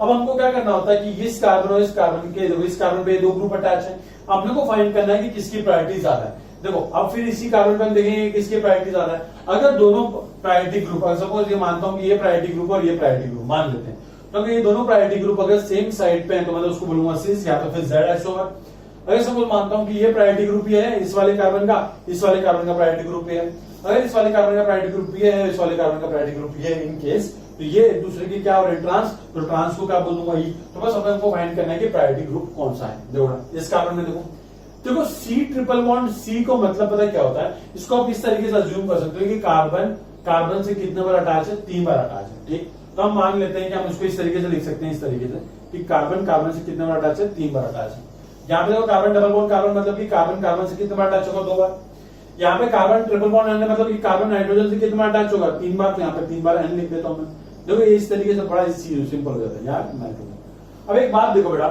अब हमको क्या करना होता है कि इस कार्बन और इस कार्बन के, देखो इस कार्बन पे दो ग्रुप अटैच है, अपने को फाइंड करना है कि किसकी प्रायोरिटी ज्यादा है। देखो अब फिर इसी कार्बन पे हम देखेंगे किसकी प्रायोरिटी ज्यादा है। अगर दोनों प्रायोरिटी ग्रुप, अगर सपोज ये मानता हूं कि ये प्रायोरिटी ग्रुप और ये प्रायोरिटी ग्रुप मान लेते हैं, तो अगर ये दोनों प्रायोरिटी ग्रुप अगर सेम साइड पे है तो मैं उसको बोलूंगा सिस, या तो फिर Z आइसोमर। अगर सपोज मानता हूं कि ये प्रायोरिटी ग्रुप ये है, इस वाले कार्बन का, इस वाले कार्बन का प्रायोरिटी ग्रुप ये है, अगर इस वाले कार्बन का प्रायोरिटी ग्रुप ये है, इस वाले कार्बन का प्रायोरिटी ग्रुप ये है, इन केस तो ये एक दूसरे की क्या हो रहे हैं, ट्रांस, तो ट्रांस को क्या बोल दूंगा ई। तो बस अपन को फाइंड करना है कि प्रायोरिटी ग्रुप कौन सा है। देखो इस कार्बन में देखो C ट्रिपल बॉन्ड C को मतलब पता है क्या होता है, इसको आप इस तरीके से अज्यूम कर सकते हो कि कार्बन से कितने बार अटैच है, 3 बार अटैच है। ठीक, तो हम मान लेते हैं कि हम इसको इस तरीके से लिख सकते हैं, इस तरीके से कि कार्बन कार्बन से कितने बार अटैच है, 3 बार अटैच है। यहाँ पे देखो कार्बन डबल बॉन्ड कार्बन मतलब कि कार्बन कार्बन से कितने बार अटैच होगा, 2 बार। यहाँ पे कार्बन ट्रिपल बॉन्ड मतलब कि कार्बन नाइट्रोजन से कितने बार अटैच होगा, 3 बार। तो यहाँ पे 3 बार एन लिख देता हूं मैं। देखो इस तरीके से बड़ा सिंपल हो जाता है यार नाइट्रोजन। अब एक बात देखो बेटा,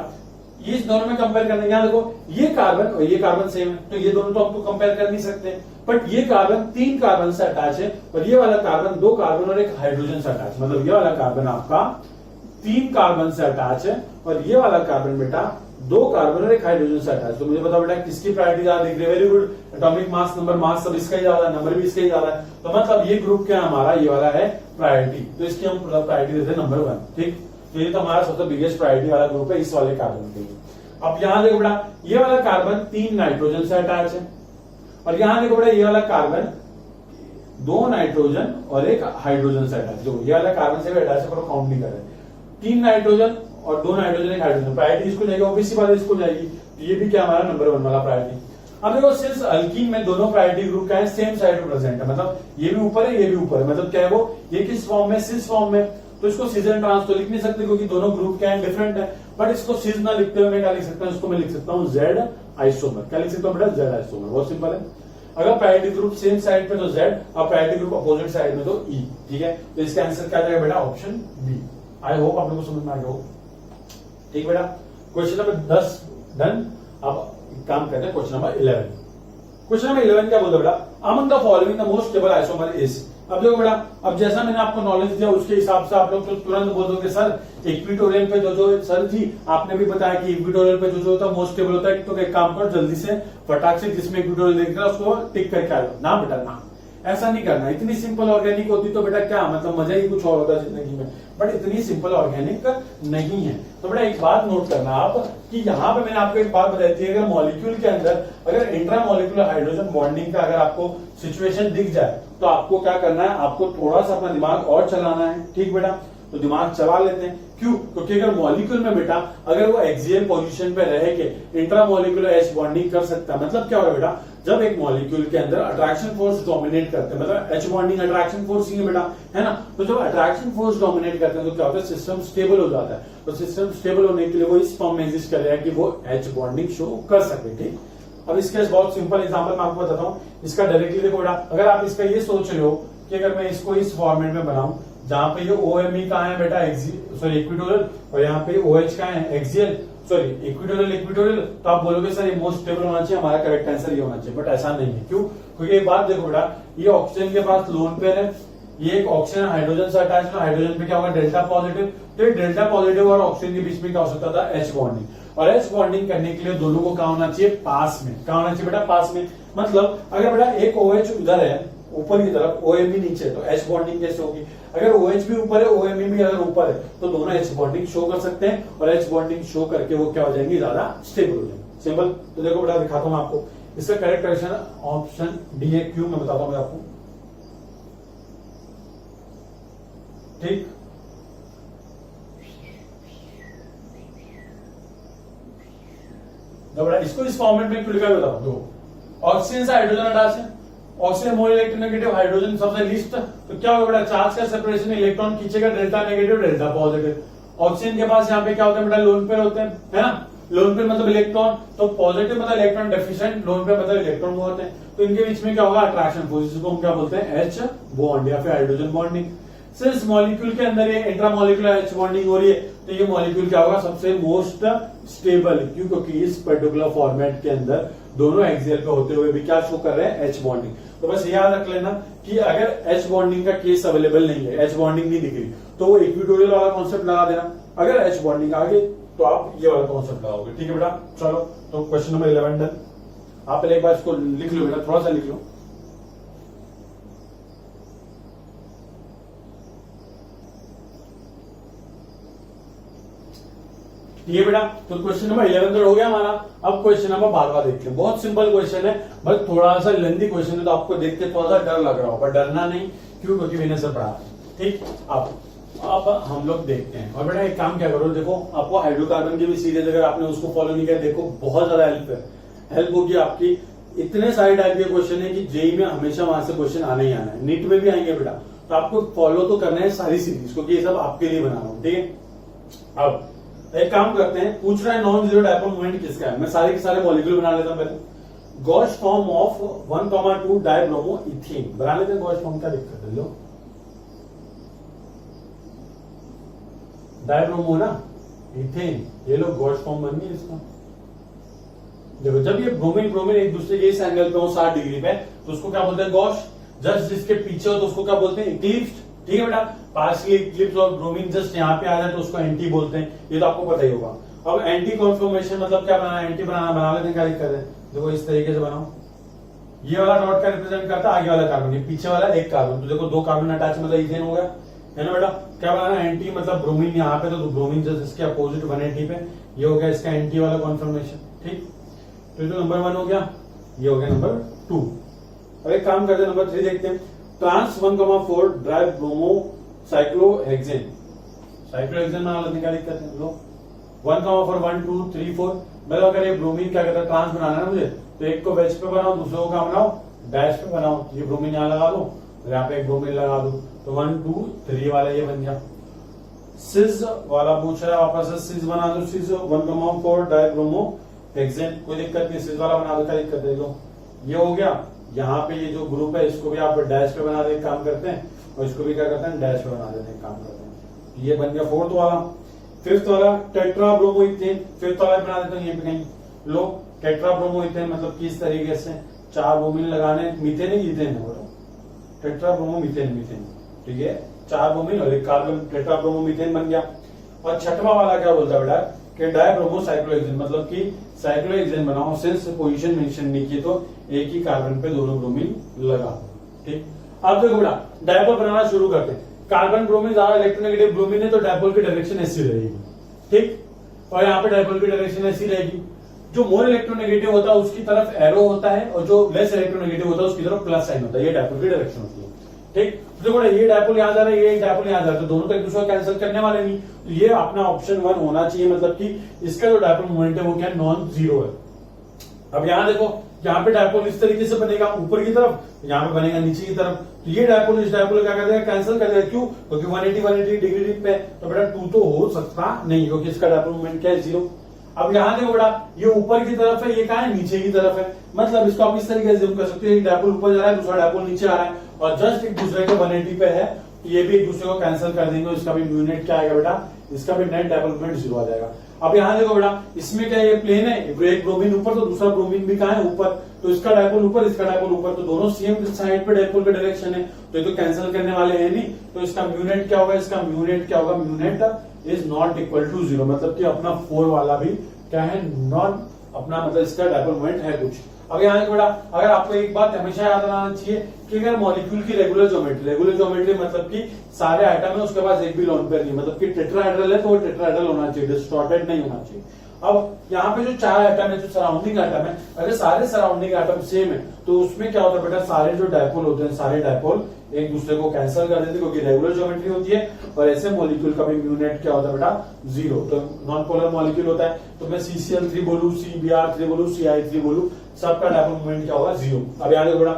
ये इस दोनों में कंपेयर करने, यहाँ देखो ये कार्बन और ये कार्बन सेम है, तो ये दोनों तो आपको कंपेयर कर नहीं सकते। बट ये कार्बन 3 कार्बन से अटैच है और ये वाला कार्बन 2 कार्बन और 1 हाइड्रोजन से अटैच, मतलब ये वाला कार्बन आपका 3 कार्बन से अटैच है और ये वाला कार्बन बेटा 2 कार्बन और 1 हाइड्रोजन से अटैच। तो मुझे बताओ बेटा किसकी प्रायोरिटी ज्यादा दिख रही है, very good. Atomic mass number mass सब इसका ही ज्यादा है, नंबर भी इसका ही ज्यादा है, तो मतलब ये ग्रुप क्या हमारा, ये वाला है प्रायोरिटी, तो इसकी हम प्रायोरिटी देते हैं नंबर 1, ठीक। तो ये तो हमारा सबसे बिगेस्ट प्रायोरिटी वाला ग्रुप है इस वाले कार्बन के लिए। अब यहां देखो बेटा ये वाला कार्बन 3 नाइट्रोजन से अटैच है और यहां देखो बेटा ये वाला कार्बन 2 नाइट्रोजन और 1 हाइड्रोजन से अटैच। जो ये वाला कार्बन से भी अटैच है पर काउंट नहीं कर रहे, 3 नाइट्रोजन और 2 नाइट्रोजन 1 हाइड्रोजन, प्रायोरिटी इसको जाएगी, ओबीसी वाले इसको जाएगी। तो ये भी क्या हमारा नंबर 1 वाला प्रायोरिटी। अब देखो सिंस अल्कीन में दोनों प्रायोरिटी ग्रुप क्या है, सेम साइड में प्रेजेंट है, मतलब ये भी ऊपर है ये भी ऊपर है, मतलब क्या है वो, ये किस फॉर्म में, सिस फॉर्म में। तो इसको सिस एंड ट्रांस तो लिख नहीं सकते क्योंकि दोनों ग्रुप क्या है, डिफरेंट है। बट इसको सिस ना लिखते हुए मैं क्या लिख सकता हूँ, इसको मैं लिख सकता हूँ जेड आइसोमर। क्या लिख सकता हूँ बेटा, जेड आइसोमर, बहुत सिंपल है। अगर प्रायोरिटी ग्रुप सेम साइड पे तो जेड और प्रायोरिटी ग्रुप अपोजिट साइड में तो ई, ठीक है। तो इसका आंसर क्या जाएगा बेटा, ऑप्शन बी। आई होप आप लोगों को समझ में आ गया हो, ठीक बेटा। Question number 10 done. अब काम करते हैं क्वेश्चन नंबर 11। क्वेश्चन नंबर 11 क्या बोलते बेटा, among the following the most stable isomer is. अब देखो बेटा, अब जैसा मैंने आपको नॉलेज दिया उसके हिसाब से आप लोग तो तुरंत बोल दोगे सर इक्विटोरियल पे जो सर जी आपने भी बताया कि इक्विटोरियल पे जो होता है मोस्ट स्टेबल होता है, तो एक काम करो जल्दी से फटाक से जिसमें इक्विटोरियल देख रहा है उसको टिक करके आ जाओ ना बेटा, ना ऐसा नहीं करना। इतनी सिंपल ऑर्गेनिक होती तो बेटा क्या मतलब मजा ही कुछ और होता जिंदगी में, बट इतनी सिंपल ऑर्गेनिक नहीं है। तो बेटा एक बात नोट करना आप कि यहाँ पे मैंने आपको एक बात बताई थी, अगर मॉलिक्यूल के अंदर अगर इंट्रा मॉलिक्यूलर हाइड्रोजन बॉन्डिंग का अगर आपको सिचुएशन दिख जाए तो आपको क्या करना है, आपको थोड़ा सा अपना दिमाग और चलाना है, ठीक बेटा। तो दिमाग चला लेते हैं, क्यों, क्योंकि अगर मॉलिक्यूल में बेटा अगर वो एक्सियल पोजीशन पे रह के इंट्रा मॉलिक्यूलर एच बॉन्डिंग कर सकता है, मतलब क्या होगा बेटा, जब एक मॉलिक्यूल के अंदर अट्रैक्शन फोर्स डोमिनेट करते हैं, मतलब एच बॉन्डिंग अट्रैक्शन फोर्स ही है बेटा, है ना। तो जब अट्रैक्शन फोर्स डोमिनेट करते हैं तो क्या होता है, सिस्टम स्टेबल हो जाता है। तो सिस्टम स्टेबल होने के लिए वो इस फॉर्म में एग्जिस्ट करेगा कि वो एच बॉन्डिंग शो कर सके, ठीक। अब इसके बहुत सिंपल एग्जांपल मैं आपको बताता हूँ, इसका डायरेक्टली देखो बेटा, अगर आप इसका ये सोच रहे हो कि अगर मैं इसको इस फॉर्मेट में बनाऊं जहां पे ये OMe कहाँ है बेटा, सॉरी इक्विटोरियल, और यहाँ पे OH कहाँ है, एक्सियल, सॉरी इक्विटोरियल इक्विटोरियल, तो आप बोलोगे सर ये मोस्ट स्टेबल होना चाहिए, हमारा करेक्ट आंसर ये होना चाहिए, बट ऐसा नहीं है। क्यों, क्योंकि एक बात देखो बेटा, ये ऑक्सीजन के पास लोन पेयर है, ये एक ऑक्सीजन हाइड्रोजन से अटैच है, हाइड्रोजन पे क्या होगा, डेल्टा पॉजिटिव। तो डेल्टा पॉजिटिव और ऑक्सीजन के बीच में क्या हो सकता था, एच बॉन्डिंग, और एच बॉन्डिंग करने के लिए दोनों को क्या होना चाहिए, पास में। क्या होना चाहिए बेटा, पास में। मतलब अगर बेटा एक OH उधर है ऊपर की तरफ, OMe नीचे, तो एच बॉन्डिंग कैसे होगी, अगर OH भी ऊपर है OMe भी अगर ऊपर है तो दोनों एच बॉन्डिंग शो कर सकते हैं, और एच बॉन्डिंग शो करके वो क्या हो जाएंगे, ज्यादा स्टेबल हो जाएंगे। सिंपल। तो देखो बेटा दिखाता हूं आपको, इसका करेक्ट आंसर ऑप्शन डी है। क्यों, मैं बताता हूं आपको, ठीक। इसको इस फॉर्मेट में क्यों लिखा है बताओ, दो ऑक्सीजन से हाइड्रोजन अटैच है, ऑक्सीजन मोल इलेक्ट्रोनेगेटिव, हाइड्रोजन सबसे लीस्ट, तो क्या होगा बेटा, चार्ज का सेपरेशन, इलेक्ट्रॉन खींचेगा delta negative delta positive. Oxygen के पास यहाँ पे क्या होता है बेटा, लोन पेयर होते हैं, है ना। लोन पेयर मतलब इलेक्ट्रॉन, तो पॉजिटिव मतलब इलेक्ट्रॉन डेफिशिएंट, लोन पेयर मतलब इलेक्ट्रॉन वो होते हैं, तो इनके बीच में क्या होगा, अट्रैक्शन फोर्स, जिसको हम क्या बोलते हैं, एच बॉन्ड या फिर हाइड्रोजन बॉन्डिंग। सिंस मॉलिक्यूल के अंदर ये इंट्रा मॉलिक्यूलर एच बॉन्डिंग हो रही है, तो ये मॉलिक्यूल क्या होगा, सबसे मोस्ट स्टेबल। क्यों, क्योंकि इस पर्टिकुलर फॉर्मेट के अंदर दोनों एक्सियल पे होते हुए भी क्या शो कर रहे हैं, एच बॉन्डिंग। तो बस याद रख लेना कि अगर एच बॉन्डिंग का केस अवेलेबल नहीं है, एच बॉन्डिंग नहीं दिख रही, तो वो इक्विटोरियल वाला कॉन्सेप्ट लगा देना। अगर एच बॉन्डिंग आ गई तो आप ये वाला कॉन्सेप्ट लगाओगे, ठीक है बेटा। चलो, तो क्वेश्चन नंबर 11 डन। आप पहले एक बार इसको लिख लो बेटा, थोड़ा सा लिख लो। ठीक है बेटा, तो क्वेश्चन नंबर 11 तो हो गया हमारा। अब क्वेश्चन नंबर 12 देखते हैं। बहुत सिंपल क्वेश्चन है, बस थोड़ा सा लेंथी क्वेश्चन है, तो आपको देख के थोड़ा सा डर लग रहा हो, पर डरना नहीं। क्यों, क्योंकि मैंने सब पढ़ा, ठीक। अब हम लोग देखते हैं। और बेटा एक काम क्या करो, देखो आपको हाइड्रोकार्बन की भी सीरीज अगर आपने उसको फॉलो नहीं किया, देखो बहुत ज्यादा हेल्प होगी आपकी। इतने सारे टाइप के क्वेश्चन है कि जेई में हमेशा वहां से क्वेश्चन आने ही आना है, नीट में भी आएंगे बेटा, तो आपको फॉलो तो करना है सारी सीरीज, क्योंकि ये सब आपके लिए बना रहा हूं, ठीक है। अब एक काम करते हैं, पूछ रहा है नॉन जीरो डायपोल मोमेंट किसका है। मैं सारे के सारे मॉलिक्यूल बना लेता हूं पहले। Gauss form of 1,2 dibromo ethane बना लेते हैं। गॉस फॉर्म क्या दिक्कत है, लो डाइब्रोमो ना इथेन, ये लो गॉस फॉर्म बन गई इसका। देखो जब ये ब्रोमीन ब्रोमीन एक दूसरे के इस एंगल पे हो 60 डिग्री पे, तो उसको क्या बोलते हैं, गॉस। जस्ट जिसके पीछे हो तो उसको क्या बोलते हैं, इक्लिप्स। ठीक है बेटा, पार्शियली इक्लिप्स और ब्रोमीन जस्ट यहाँ पे आ जाए तो उसको एंटी बोलते हैं, ये तो आपको पता ही होगा। अब एंटी कॉन्फॉर्मेशन मतलब क्या बनाना, एंटी बनाना, बना लेते हैं, क्या दिक्कत है। देखो इस तरीके से बनाओ, ये वाला डॉट क्या रिप्रेजेंट करता है, आगे वाला कार्बन, ये पीछे वाला एक कार्बन, तो देखो 2 कार्बन अटैच मतलब इथेन हो गया, है ना बेटा। क्या बनाना, एंटी मतलब ब्रोमीन यहाँ पे, तो ब्रोमीन जस्ट इसके अपोजिट 180 पे, ये हो गया इसका एंटी वाला कॉन्फॉर्मेशन। ठीक, तो जो नंबर 1 हो गया, ये हो गया नंबर 2। अब एक काम करते हैं, नंबर 3 देखते हैं। Trans 1,4 dibromocyclohexane, cyclohexane बना लेते हैं, क्या दिक्कत है। लो 1,4 1 2 3 4, मतलब अगर ये ब्रोमीन क्या कहता है, ट्रांस बनाना है मुझे, तो एक को वेज पे बनाओ, दूसरे को क्या बनाओ, डैश पे बनाओ। ये ब्रोमीन यहाँ लगा दो और यहाँ पे एक ब्रोमीन लगा दो, तो 1 2 3 वाला ये बन गया। सिज वाला पूछ रहा है वापस से, सिज बना दो, सिज 1,4 डाई ब्रोमो हेक्सेन, कोई दिक्कत नहीं, सिज वाला बना दो, क्या दिक्कत है। लो ये हो गया, यहाँ पे ये जो ग्रुप है इसको भी आप डैश पे बना दे, काम करते हैं, और इसको भी क्या करते हैं, डैश पे बना देते हैं, काम करते हैं। ये बन गया 4th वाला। 5th वाला टेट्रा ब्रोमो इथेन, 5th वाला बना देते हैं, ये पे कहीं। लो टेट्रा ब्रोमो इथेन मतलब किस तरीके से 4 ब्रोमीन लगाने, मीथेन है इथेन है, बोलो टेट्रा ब्रोमो मीथेन, मीथेन, ठीक है, 4 ब्रोमीन और एक कार्बन, टेट्रा ब्रोमो मीथेन बन गया। और 6वां वाला क्या बोलता है बेटा, कि डायब्रोमो साइक्लोहेक्सेन, मतलब कि साइक्लोहेक्सेन बनाओ, सिंस पोजीशन मेंशन नहीं की तो एक ही कार्बन पे दोनों ब्रोमीन लगा। ठीक, अब देखो बेटा डायपोल बनाना शुरू करते हैं। कार्बन ब्रोमीन ज्यादा इलेक्ट्रोनेगेटिव ब्रोमीन है, तो डायपोल की डायरेक्शन ऐसी रहेगी। ठीक, और यहाँ पे डायपोल की डायरेक्शन ऐसी रहेगी। जो मोर इलेक्ट्रोनेगेटिव होता है उसकी तरफ एरो होता है, और जो लेस इलेक्ट्रोनेगेटिव होता है उसकी तरफ प्लस साइन होता है, ये डायपोल की डायरेक्शन होती है। ठीक, तो देखो ये डायपोल यहाँ जा रहा है, ये डायपोल यहाँ जा रहा है, तो दोनों तो एक दूसरे को कैंसिल करने वाले नहीं, तो ये अपना ऑप्शन 1 होना चाहिए, मतलब कि इसका जो डायपोल मोमेंट है वो क्या, नॉन जीरो है। अब यहाँ देखो, यहाँ पे डायपोल इस तरीके से बनेगा ऊपर की तरफ, यहाँ पे बनेगा नीचे की तरफ, तो ये डायपोल इस डायपोल क्या करते हैं, कैंसिल कर देगा। क्यों, क्योंकि 180 डिग्री पे, तो बेटा 2 तो हो सकता नहीं, क्योंकि इसका डायपोल मोमेंट क्या है, 0। अब यहाँ देखो बेटा, ये ऊपर की तरफ है, ये कहाँ है, नीचे की तरफ है, मतलब इसको आप इस तरीके से कर सकते हो, एक डायपोल ऊपर जा रहा है, दूसरा डायपोल नीचे आ रहा है, और जस्ट एक दूसरे के 180 पे है, ये भी एक दूसरे को कैंसिल कर देंगे, इसका भी यूनिट क्या आएगा बेटा, इसका भी नेट डायपोल मोमेंट 0 आ जाएगा। अब यहाँ देखो बेटा, इसमें क्या ये प्लेन है, एक ब्रोमीन ऊपर तो दूसरा ब्रोमीन भी कहाँ है, ऊपर, तो इसका डायपोल ऊपर, इसका डायपोल ऊपर, तो दोनों सेम साइड पे डायपोल का डायरेक्शन है, तो ये तो कैंसिल करने वाले हैं नहीं, तो इसका म्यूनेट क्या होगा, इसका म्यूनेट क्या होगा, म्यूनेट इज नॉट इक्वल टू 0, मतलब कि अपना 4 वाला भी क्या है, नॉन अपना, मतलब इसका डायपोल मोमेंट है कुछ। अब यहाँ बेटा, अगर आपको एक बात हमेशा याद रखना चाहिए कि अगर मॉलिक्यूल की रेगुलर ज्योमेट्री मतलब कि सारे आइटम है उसके पास एक भी लोन पेयर नहीं, मतलब कि टेट्राहेड्रल है तो वो टेट्राहेड्रल होना चाहिए, डिस्टॉर्टेड नहीं होना चाहिए। अब यहाँ पे जो 4 आइटम है, जो सराउंडिंग आइटम है, अगर सारे सराउंडिंग आइटम सेम है तो उसमें क्या होता है बेटा, सारे जो डायपोल होते हैं, सारे डायपोल एक दूसरे को कैंसिल कर देते हैं, क्योंकि रेगुलर ज्योमेट्री होती है, और ऐसे मॉलिक्यूल का भी म्यूनेट क्या होता है बेटा, 0। तो नॉन पोलर मॉलिक्यूल होता है, तो मैं CCl3 बोलूं, CBr3 बोलूं, CI3 बोलूं, सबका डायपोल मोमेंट क्या होगा, 0। अब याद है बेटा,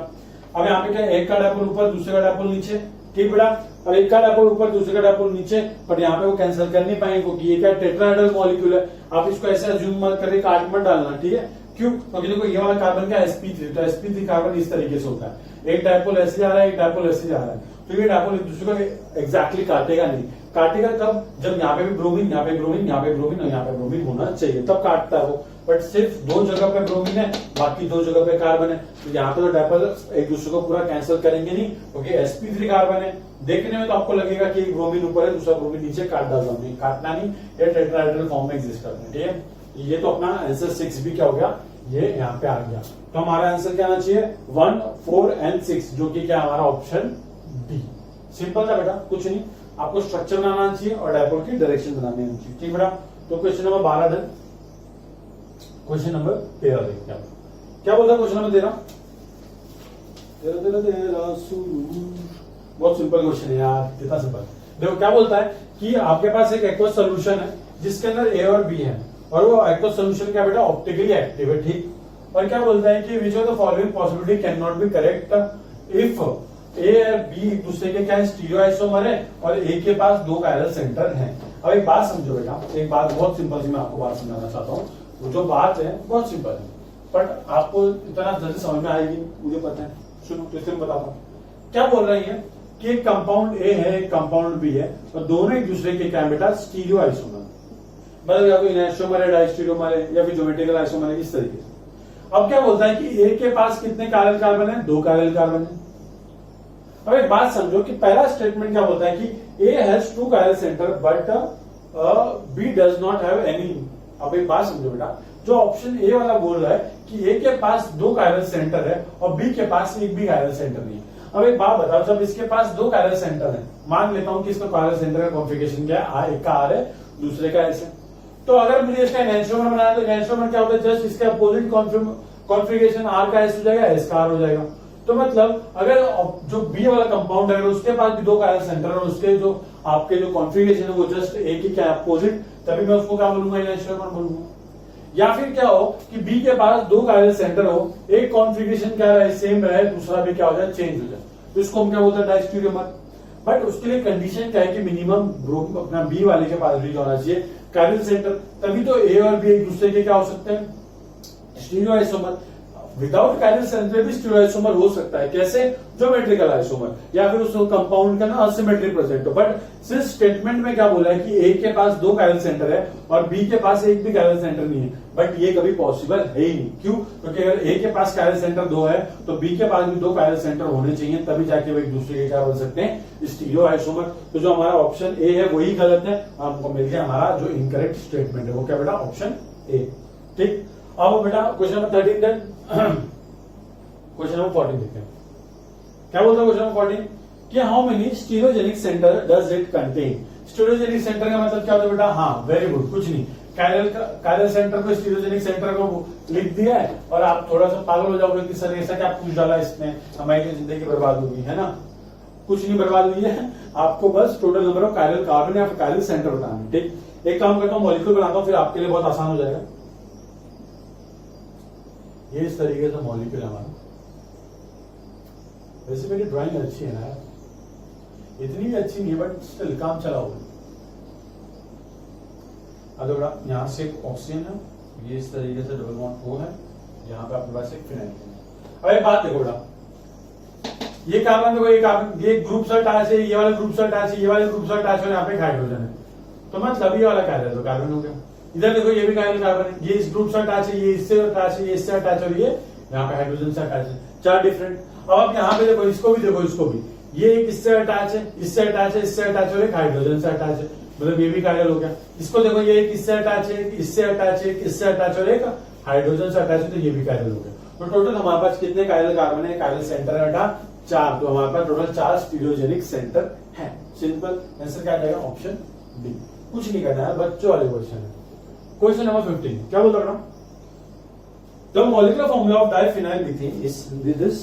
अब यहाँ पे क्या, एक का डायपोल ऊपर, दूसरे का डायपोल नीचे। ठीक बेटा, अब एक का डायपोल ऊपर, दूसरे का डायपोल नीचे, पर यहाँ पे वो कैंसिल कर नहीं पाएंगे, क्योंकि ये क्या टेट्राहेड्रल मॉलिक्यूल है। आप इसको ऐसे अज्यूम मत करके काट मत डालना, ठीक है। क्यों, क्योंकि देखो ये वाला कार्बन का sp3, तो sp3 कार्बन इस तरीके से होता है, एक डायपोल ऐसे जा रहा है, एक डायपोल ऐसे जा रहा है, तो ये डायपोल एक दूसरे को एग्जैक्टली काटेगा नहीं। काटेगा कब, जब यहाँ पे भी ब्रोमीन, यहाँ पे ब्रोमीन, यहाँ पे ब्रोमीन और यहाँ पे ब्रोमीन होना चाहिए, तब काटता है वो। बट सिर्फ 2 जगह पे ब्रोमीन है, बाकी 2 जगह पे कार्बन है, तो यहाँ पे तो डायपोल एक दूसरे को पूरा कैंसिल करेंगे नहीं, क्योंकि sp3 कार्बन है। देखने में तो आपको लगेगा कि एक ब्रोमीन ऊपर है, दूसरा ब्रोमीन नीचे, काट डालता नहीं, काटना नहीं, ये टेट्राहेड्रल फॉर्म में एग्जिस्ट करते हैं। ठीक है, ये तो अपना आंसर 6 भी क्या हो गया, ये यहाँ पे आ गया। तो हमारा आंसर क्या आना चाहिए, 1 4 एंड 6, जो कि क्या हमारा ऑप्शन डी। सिंपल था बेटा, कुछ नहीं, आपको स्ट्रक्चर बनाना चाहिए और डायपोल की डायरेक्शन बनानी आनी चाहिए। ठीक बेटा, तो question number 12 done. Question number 13 देखते हैं, क्या बोलता है क्वेश्चन नंबर 13। बहुत सिंपल क्वेश्चन है यार, कितना सिंपल। देखो क्या बोलता है कि आपके पास एक एक्वस सोल्यूशन है जिसके अंदर ए और बी है, और वो एक्वस सोल्यूशन क्या बेटा, ऑप्टिकली एक्टिव है। ठीक, और क्या बोलता है कि which of the following possibility can not be correct if A और बी एक दूसरे के क्या स्टीरियो आइसोमर है और ए के पास 2 कायरल सेंटर हैं। अब एक बात समझो बेटा, एक बात बहुत सिंपल सी मैं आपको बात समझाना चाहता हूँ। वो जो बात है बहुत सिंपल है, बट आपको इतना जल्दी समझ में आएगी मुझे पता है। सुनो तो इसलिए बताता हूँ क्या बोल रही है कि एक कंपाउंड ए है, एक कंपाउंड बी है, और दोनों एक दूसरे के क्या है बेटा, स्टीरियो आइसोमर, मतलब या तो इनैस्टोमर है, डाइस्टीरियोमर है, या फिर ज्योमेट्रिकल आइसोमर है, इस तरीके से। अब क्या बोलता है कि ए के पास कितने कायरल कार्बन है, 2 कायरल कार्बन है। अब एक बात समझो कि पहला स्टेटमेंट क्या बोलता है कि A has 2 chiral centre but B does not have any. अब एक बात समझो बेटा, जो ऑप्शन ए वाला बोल रहा है कि ए के पास 2 कायरल सेंटर है और बी के पास एक भी कायरल सेंटर नहीं है। अब एक बात बताओ, जब इसके पास 2 कायरल सेंटर है, मान लेता हूं कि इसका कायरल सेंटर का कॉन्फ़िगरेशन क्या है, एक का आर है दूसरे का एस है, तो अगर मुझे इसका एनैंसोमर बनाना है तो एनैंसोमर क्या होता है, जस्ट इसका अपोजिट कॉन्फ़िगरेशन आर का एस हो जाएगा, एस का आर हो जाएगा। तो मतलब अगर जो बी वाला कंपाउंड है उसके पास भी 2 कायरल सेंटर और उसके जो आपके जो कॉन्फ़िगरेशन है वो जस्ट एक ही क्या अपोजिट, तभी मैं उसको क्या बोलूंगा, एनैंसोमर बोलूंगा। या फिर क्या हो कि बी के पास 2 कायरल सेंटर हो, एक कॉन्फ़िगरेशन क्या रहे, सेम रहे, दूसरा भी क्या हो जाए, चेंज हो जाए, तो इसको हम क्या बोलते हैं, डायस्टीरियोमर। बट उसके लिए कंडीशन क्या है कि मिनिमम अपना बी वाले के पास भी होना चाहिए कायरल सेंटर, तभी तो ए और बी एक दूसरे के क्या हो सकते हैं, stereo isomer. Without chiral centre भी स्टीरियो आइसोमर हो सकता है, कैसे, ज्योमेट्रिकल आइसोमर, या फिर उस कंपाउंड का ना असिमेट्रिक प्रेजेंट हो। बट सिर्फ स्टेटमेंट में क्या बोला है कि ए के पास 2 कायरल सेंटर है और बी के पास एक भी कायरल सेंटर नहीं है, बट ये कभी पॉसिबल है ही नहीं। क्यों? क्योंकि अगर ए के पास कायरल सेंटर 2 है तो बी के पास भी 2 कायरल सेंटर होने चाहिए, तभी जाके वो एक दूसरे के क्या बोल सकते हैं, स्टीरियो आइसोमर। तो जो हमारा ऑप्शन ए है वही गलत है, हमको मिल गया हमारा जो इनकरेक्ट स्टेटमेंट है वो क्या बेटा, ऑप्शन ए। ठीक, अब बेटा question number 13 then question number 14 देखते हैं क्या बोलता है क्वेश्चन नंबर 14 कि how many stereogenic centre does it contain. Stereogenic centre का मतलब क्या होता है बेटा, हाँ वेरी गुड, कुछ नहीं, कायरल सेंटर को, स्टीरियोजेनिक सेंटर को लिख दिया है और आप थोड़ा सा पागल हो जाओगे कि सर ऐसा क्या पूछ डाला इसमें, हमारी जिंदगी बर्बाद होगी, है ना। कुछ नहीं बर्बाद हुई है, आपको बस total number of chiral carbon या कायरल सेंटर बताना है। ठीक, एक काम करता हूं, मॉलिक्यूल बनाता हूं, फिर आपके लिए बहुत आसान हो जाएगा। ये इस तरीके से मॉलिक्यूल है हमारा। वैसे मेरी ड्राइंग अच्छी है ना, इतनी भी अच्छी नहीं है बट स्टिल काम चला हुआ। अब यहाँ से एक ऑक्सीजन है, ये इस तरीके से डबल बॉन्ड O है, यहाँ पे आपके पास एक फिनाइल है। अब एक बात देखो बेटा, ये कार्बन देखो, ये ग्रुप से अटैच है, ये वाला ग्रुप से अटैच है, ये वाले ग्रुप से अटैच है, यहाँ पे हाइड्रोजन है, तो मतलब ये वाला कार्बन, तो कार्बन हो गया। इधर देखो ये भी कार्बन है, ये इस ग्रुप से अटैच है, ये इससे अटैच है, ये इससे अटैच है, और ये यहाँ पे हाइड्रोजन से अटैच है, 4 डिफरेंट। अब आप यहाँ पे देखो, इसको भी देखो, इसको भी, ये एक इससे अटैच है, इससे अटैच है, इससे अटैच है, एक हाइड्रोजन से अटैच है, मतलब ये भी कायरल हो गया। इसको देखो, ये एक इससे अटैच है, इससे अटैच है, इससे अटैच है, एक हाइड्रोजन से अटैच है, तो ये भी कायरल हो गया। तो टोटल हमारे पास कितने कायरल कार्बन है, कायरल सेंटर है बेटा 4, तो हमारे पास टोटल 4 स्टीरियोजेनिक सेंटर है। सिंपल आंसर क्या जाएगा, ऑप्शन डी। कुछ नहीं करना है, बच्चों वाले क्वेश्चन है। क्वेश्चन नंबर 15 क्या बोल रहा हूं, the molecular formula of diphenyl methane is this.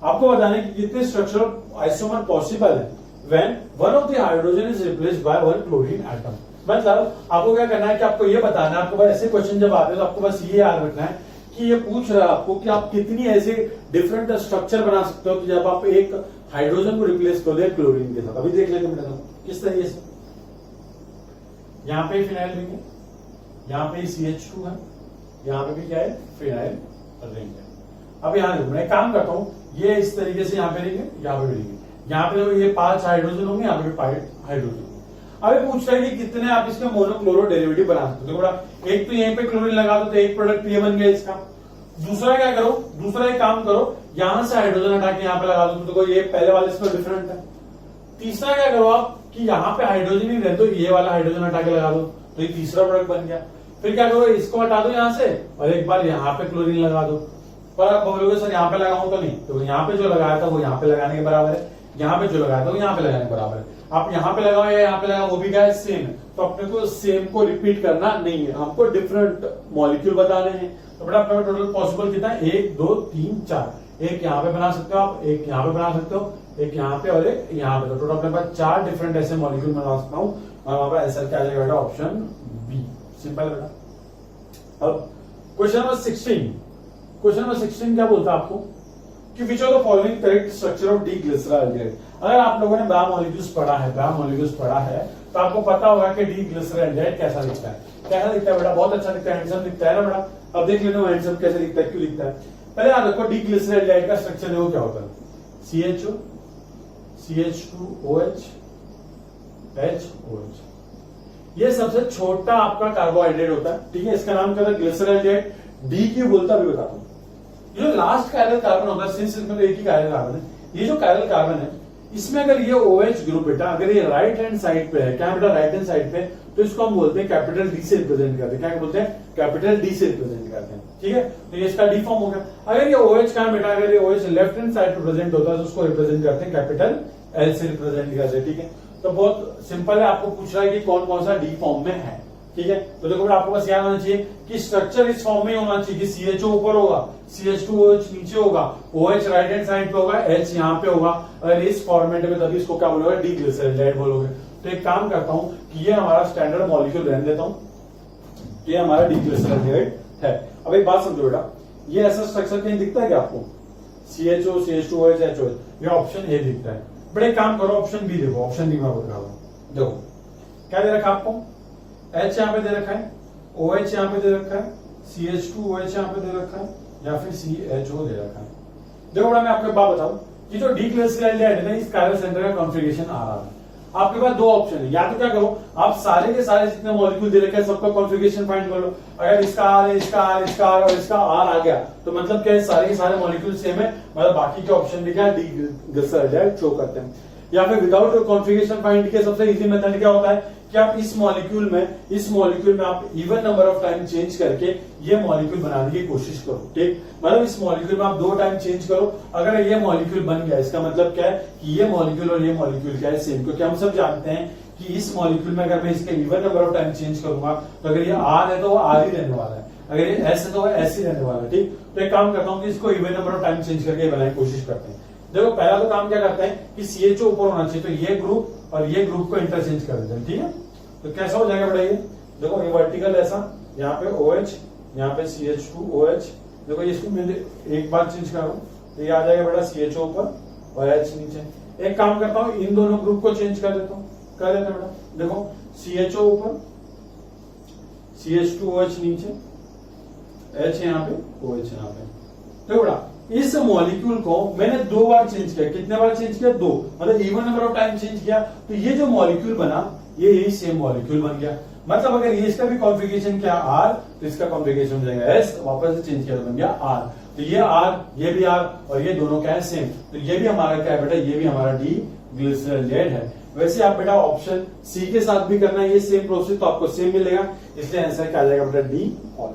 आपको बताने की कितने स्ट्रक्चरल आइसोमर पॉसिबल है when one of the hydrogen is replaced by one chlorine atom. मतलब आपको क्या करना है कि आपको ये बताना है, आपको बस ऐसे क्वेश्चन जब आते हैं तो आपको बस ये याद रखना है कि ये पूछ रहा है आपको कि आप कितनी ऐसे डिफरेंट स्ट्रक्चर बना सकते हो कि जब आप एक हाइड्रोजन को रिप्लेस कर दे क्लोरीन के साथ। अभी देख लेते हैं किस तरीके से। यहाँ पे फिनाइल रिंग है, यहाँ पे CH2 है, यहाँ पे भी क्या है, फिनाइल रिंग है। अब यहाँ देखो, मैं काम करता हूँ, ये इस तरीके से यहाँ पे रिंग है, यहाँ पे भी रिंग है, यहाँ पे देखो ये 5 हाइड्रोजन होंगे, यहाँ पे भी 5 हाइड्रोजन। अब ये पूछ रहा है कि कितने आप इसके मोनोक्लोरो डेरिवेटिव बना सकते हो। एक तो यहीं पे क्लोरीन लगा दो तो एक प्रोडक्ट ये बन गया इसका। दूसरा क्या करो, दूसरा एक काम करो, यहां से हाइड्रोजन हटा के यहाँ पे लगा दो, तो देखो ये पहले वाले इसमें डिफरेंट है। तीसरा क्या करो आप कि यहाँ पे हाइड्रोजन ही रहते, तो ये वाला हाइड्रोजन हटा के लगा दो, तो ये तीसरा प्रोडक्ट बन गया। फिर क्या करो, इसको हटा दो यहाँ से और एक बार यहाँ पे क्लोरीन लगा दो। पर आप बोलोगे सर यहाँ पे लगाऊं तो नहीं, तो यहाँ पे जो लगाया था वो यहाँ पे लगाने के बराबर है, यहाँ पे जो लगाया था वो यहाँ पे लगाने के बराबर है। आप यहाँ पे लगाओ या यहाँ पे लगाओ वो भी क्या है, सेम है। तो अपने को सेम को रिपीट करना नहीं है, हमको डिफरेंट मॉलिक्यूल बताने हैं। तो बेटा अपने टोटल पॉसिबल कितना है, 1 2 3 4। एक यहाँ पे बना सकते हो आप, एक यहाँ पे बना सकते हो, एक यहाँ पे और एक यहाँ पे। तो टोटल अपने पास 4 डिफरेंट ऐसे मॉलिक्यूल बना सकता हूँ और वहां पर आंसर क्या आ जाएगा बेटा, ऑप्शन बी। सिंपल बेटा। अब क्वेश्चन नंबर 16, क्वेश्चन नंबर 16 क्या बोलता है आपको कि which of the following correct structure of D glycerol aldehyde. अगर आप लोगों ने बायोमोलिक्यूल्स पढ़ा है, बायोमोलिक्यूल्स पढ़ा है तो आपको पता होगा कि डी ग्लिसरॉल्डिहाइड कैसा दिखता है। कैसा दिखता है बेटा? बहुत अच्छा दिखता है, हैंडसम दिखता है ना बेटा। अब देख लेना हैंडसम कैसे दिखता है, क्यों दिखता है। पहले याद रखो डी ग्लिसरॉल्डिहाइड का स्ट्रक्चर देखो क्या होता है। CHO, CH2OH, HOH, ये सबसे छोटा आपका कार्बोहाइड्रेट होता है, ठीक है। इसका नाम क्या होता है? ग्लिसरॉल्डिहाइड। डी क्यों बोलता है अभी बताता हूँ। ये जो लास्ट कायरल कार्बन होता है, सिंस इसमें तो एक ही कायरल कार्बन है, ये जो कायरल कार्बन है इसमें अगर ये OH ग्रुप बेटा अगर ये राइट हैंड साइड पे है, क्या बेटा? राइट हैंड साइड पे, तो इसको हम बोलते हैं कैपिटल डी से रिप्रेजेंट करते हैं। क्या बोलते हैं? कैपिटल डी से रिप्रेजेंट करते हैं, ठीक है। तो ये इसका डी फॉर्म हो गया। अगर ये OH कहां बेटा? अगर ये OH लेफ्ट हैंड साइड पे प्रेजेंट होता है तो उसको रिप्रेजेंट करते हैं कैपिटल एल से रिप्रेजेंट करते हैं, ठीक है। तो बहुत सिंपल है, आपको पूछ रहा है कि कौन कौन सा डी फॉर्म में है, ठीक है। तो देखो आपको बस याद होना चाहिए कि स्ट्रक्चर इस फॉर्म में होना चाहिए कि CHO ऊपर होगा, CH2OH नीचे होगा, OH राइट हैंड साइड पे होगा, H यहाँ पे होगा। अगर इस फॉर्मेट में तभी इसको क्या बोलोगे? डी ग्लिसरॉल्डिहाइड बोलोगे। तो एक काम करता हूं कि ये हमारा स्टैंडर्ड मॉलिक्यूल रहने देता हूं, ये हमारा डी ग्लिसरॉल्डिहाइड है। अब एक बात समझो बेटा, ये ऐसा स्ट्रक्चर कहीं दिखता है क्या आपको? CHO, CH2OH, HOH, ये ऑप्शन ए दिखता है। बड़े एक काम करो, ऑप्शन बी देखो। ऑप्शन बी में बता रहा हूं, देखो क्या दे रखा आपको? H यहाँ पे दे रखा है, OH यहाँ पे दे रखा है, CH2OH यहाँ पे दे रखा है, या फिर CHO दे रखा है। देखो बड़ा, मैं आपको एक बात बताऊं कि जो डी ग्लिसरॉल्डिहाइड है ना, इस कायरल सेंटर का कॉन्फ़िगरेशन आ रहा है। आपके पास दो ऑप्शन है, या तो क्या करो, आप सारे के सारे जितने मॉलिक्यूल दे रखे हैं सबका कॉन्फ़िगरेशन फाइंड कर लो। अगर इसका आर है, इसका आर, इसका आर और इसका आर आ गया तो मतलब क्या है? सारे के सारे मॉलिक्यूल सेम है, मतलब बाकी के ऑप्शन भी क्या डी ग्लिसरॉल्डिहाइड शो करते हैं। या फिर विदाउट कॉन्फ़िगरेशन फाइंड के सबसे इजी मेथड क्या होता है कि आप इस मॉलिक्यूल में आप even number of time change करके ये मॉलिक्यूल बनाने की कोशिश करो, ठीक। मतलब इस मॉलिक्यूल में आप 2 टाइम चेंज करो, अगर ये मॉलिक्यूल बन गया इसका मतलब क्या है कि ये मॉलिक्यूल और ये मॉलिक्यूल क्या है? सेम। क्योंकि हम सब जानते हैं कि इस मॉलिक्यूल में अगर मैं इसके even number of time change करूंगा तो अगर ये आर है तो वो आर ही रहने वाला है, अगर ये एस है तो वो एस ही रहने वाला है, ठीक। तो एक काम करता हूँ कि इसको even number of time change करके बनाने की कोशिश करते हैं। देखो पहला तो काम क्या करते हैं कि CHO ऊपर होना चाहिए, तो ये ग्रुप और ये ग्रुप को इंटरचेंज कर देते हैं, ठीक है। तो कैसा हो जाएगा बेटा? ये देखो, ये वर्टिकल ऐसा, यहाँ पे OH, यहाँ पे CH2OH। देखो इसको मैं एक बार चेंज कर रहा हूँ तो ये आ जाएगा बेटा CHO ऊपर और H नीचे। एक काम करता हूँ, इन दोनों ग्रुप को चेंज कर देता हूँ, कर देता बेटा। देखो CHO ऊपर, CH2OH नीचे, H यहाँ पे, OH यहाँ पे। तो बेटा इस मॉलिक्यूल को मैंने 2 बार चेंज किया। कितने बार चेंज किया? 2, मतलब even number of time change किया। तो ये जो मॉलिक्यूल बना ये यही सेम मॉलिक्यूल बन गया। मतलब अगर ये इसका भी कॉन्फ़िगरेशन क्या R, तो इसका कॉन्फ़िगरेशन हो जाएगा S, वापस से चेंज किया तो बन गया R। तो ये R, ये भी R और ये दोनों क्या है? सेम। तो ये भी हमारा क्या है बेटा? ये भी हमारा डी ग्लिसरॉल्डिहाइड है। वैसे आप बेटा ऑप्शन सी के साथ भी करना है ये सेम प्रोसेस, तो आपको सेम मिलेगा, इसलिए आंसर क्या आ जाएगा बेटा? D all.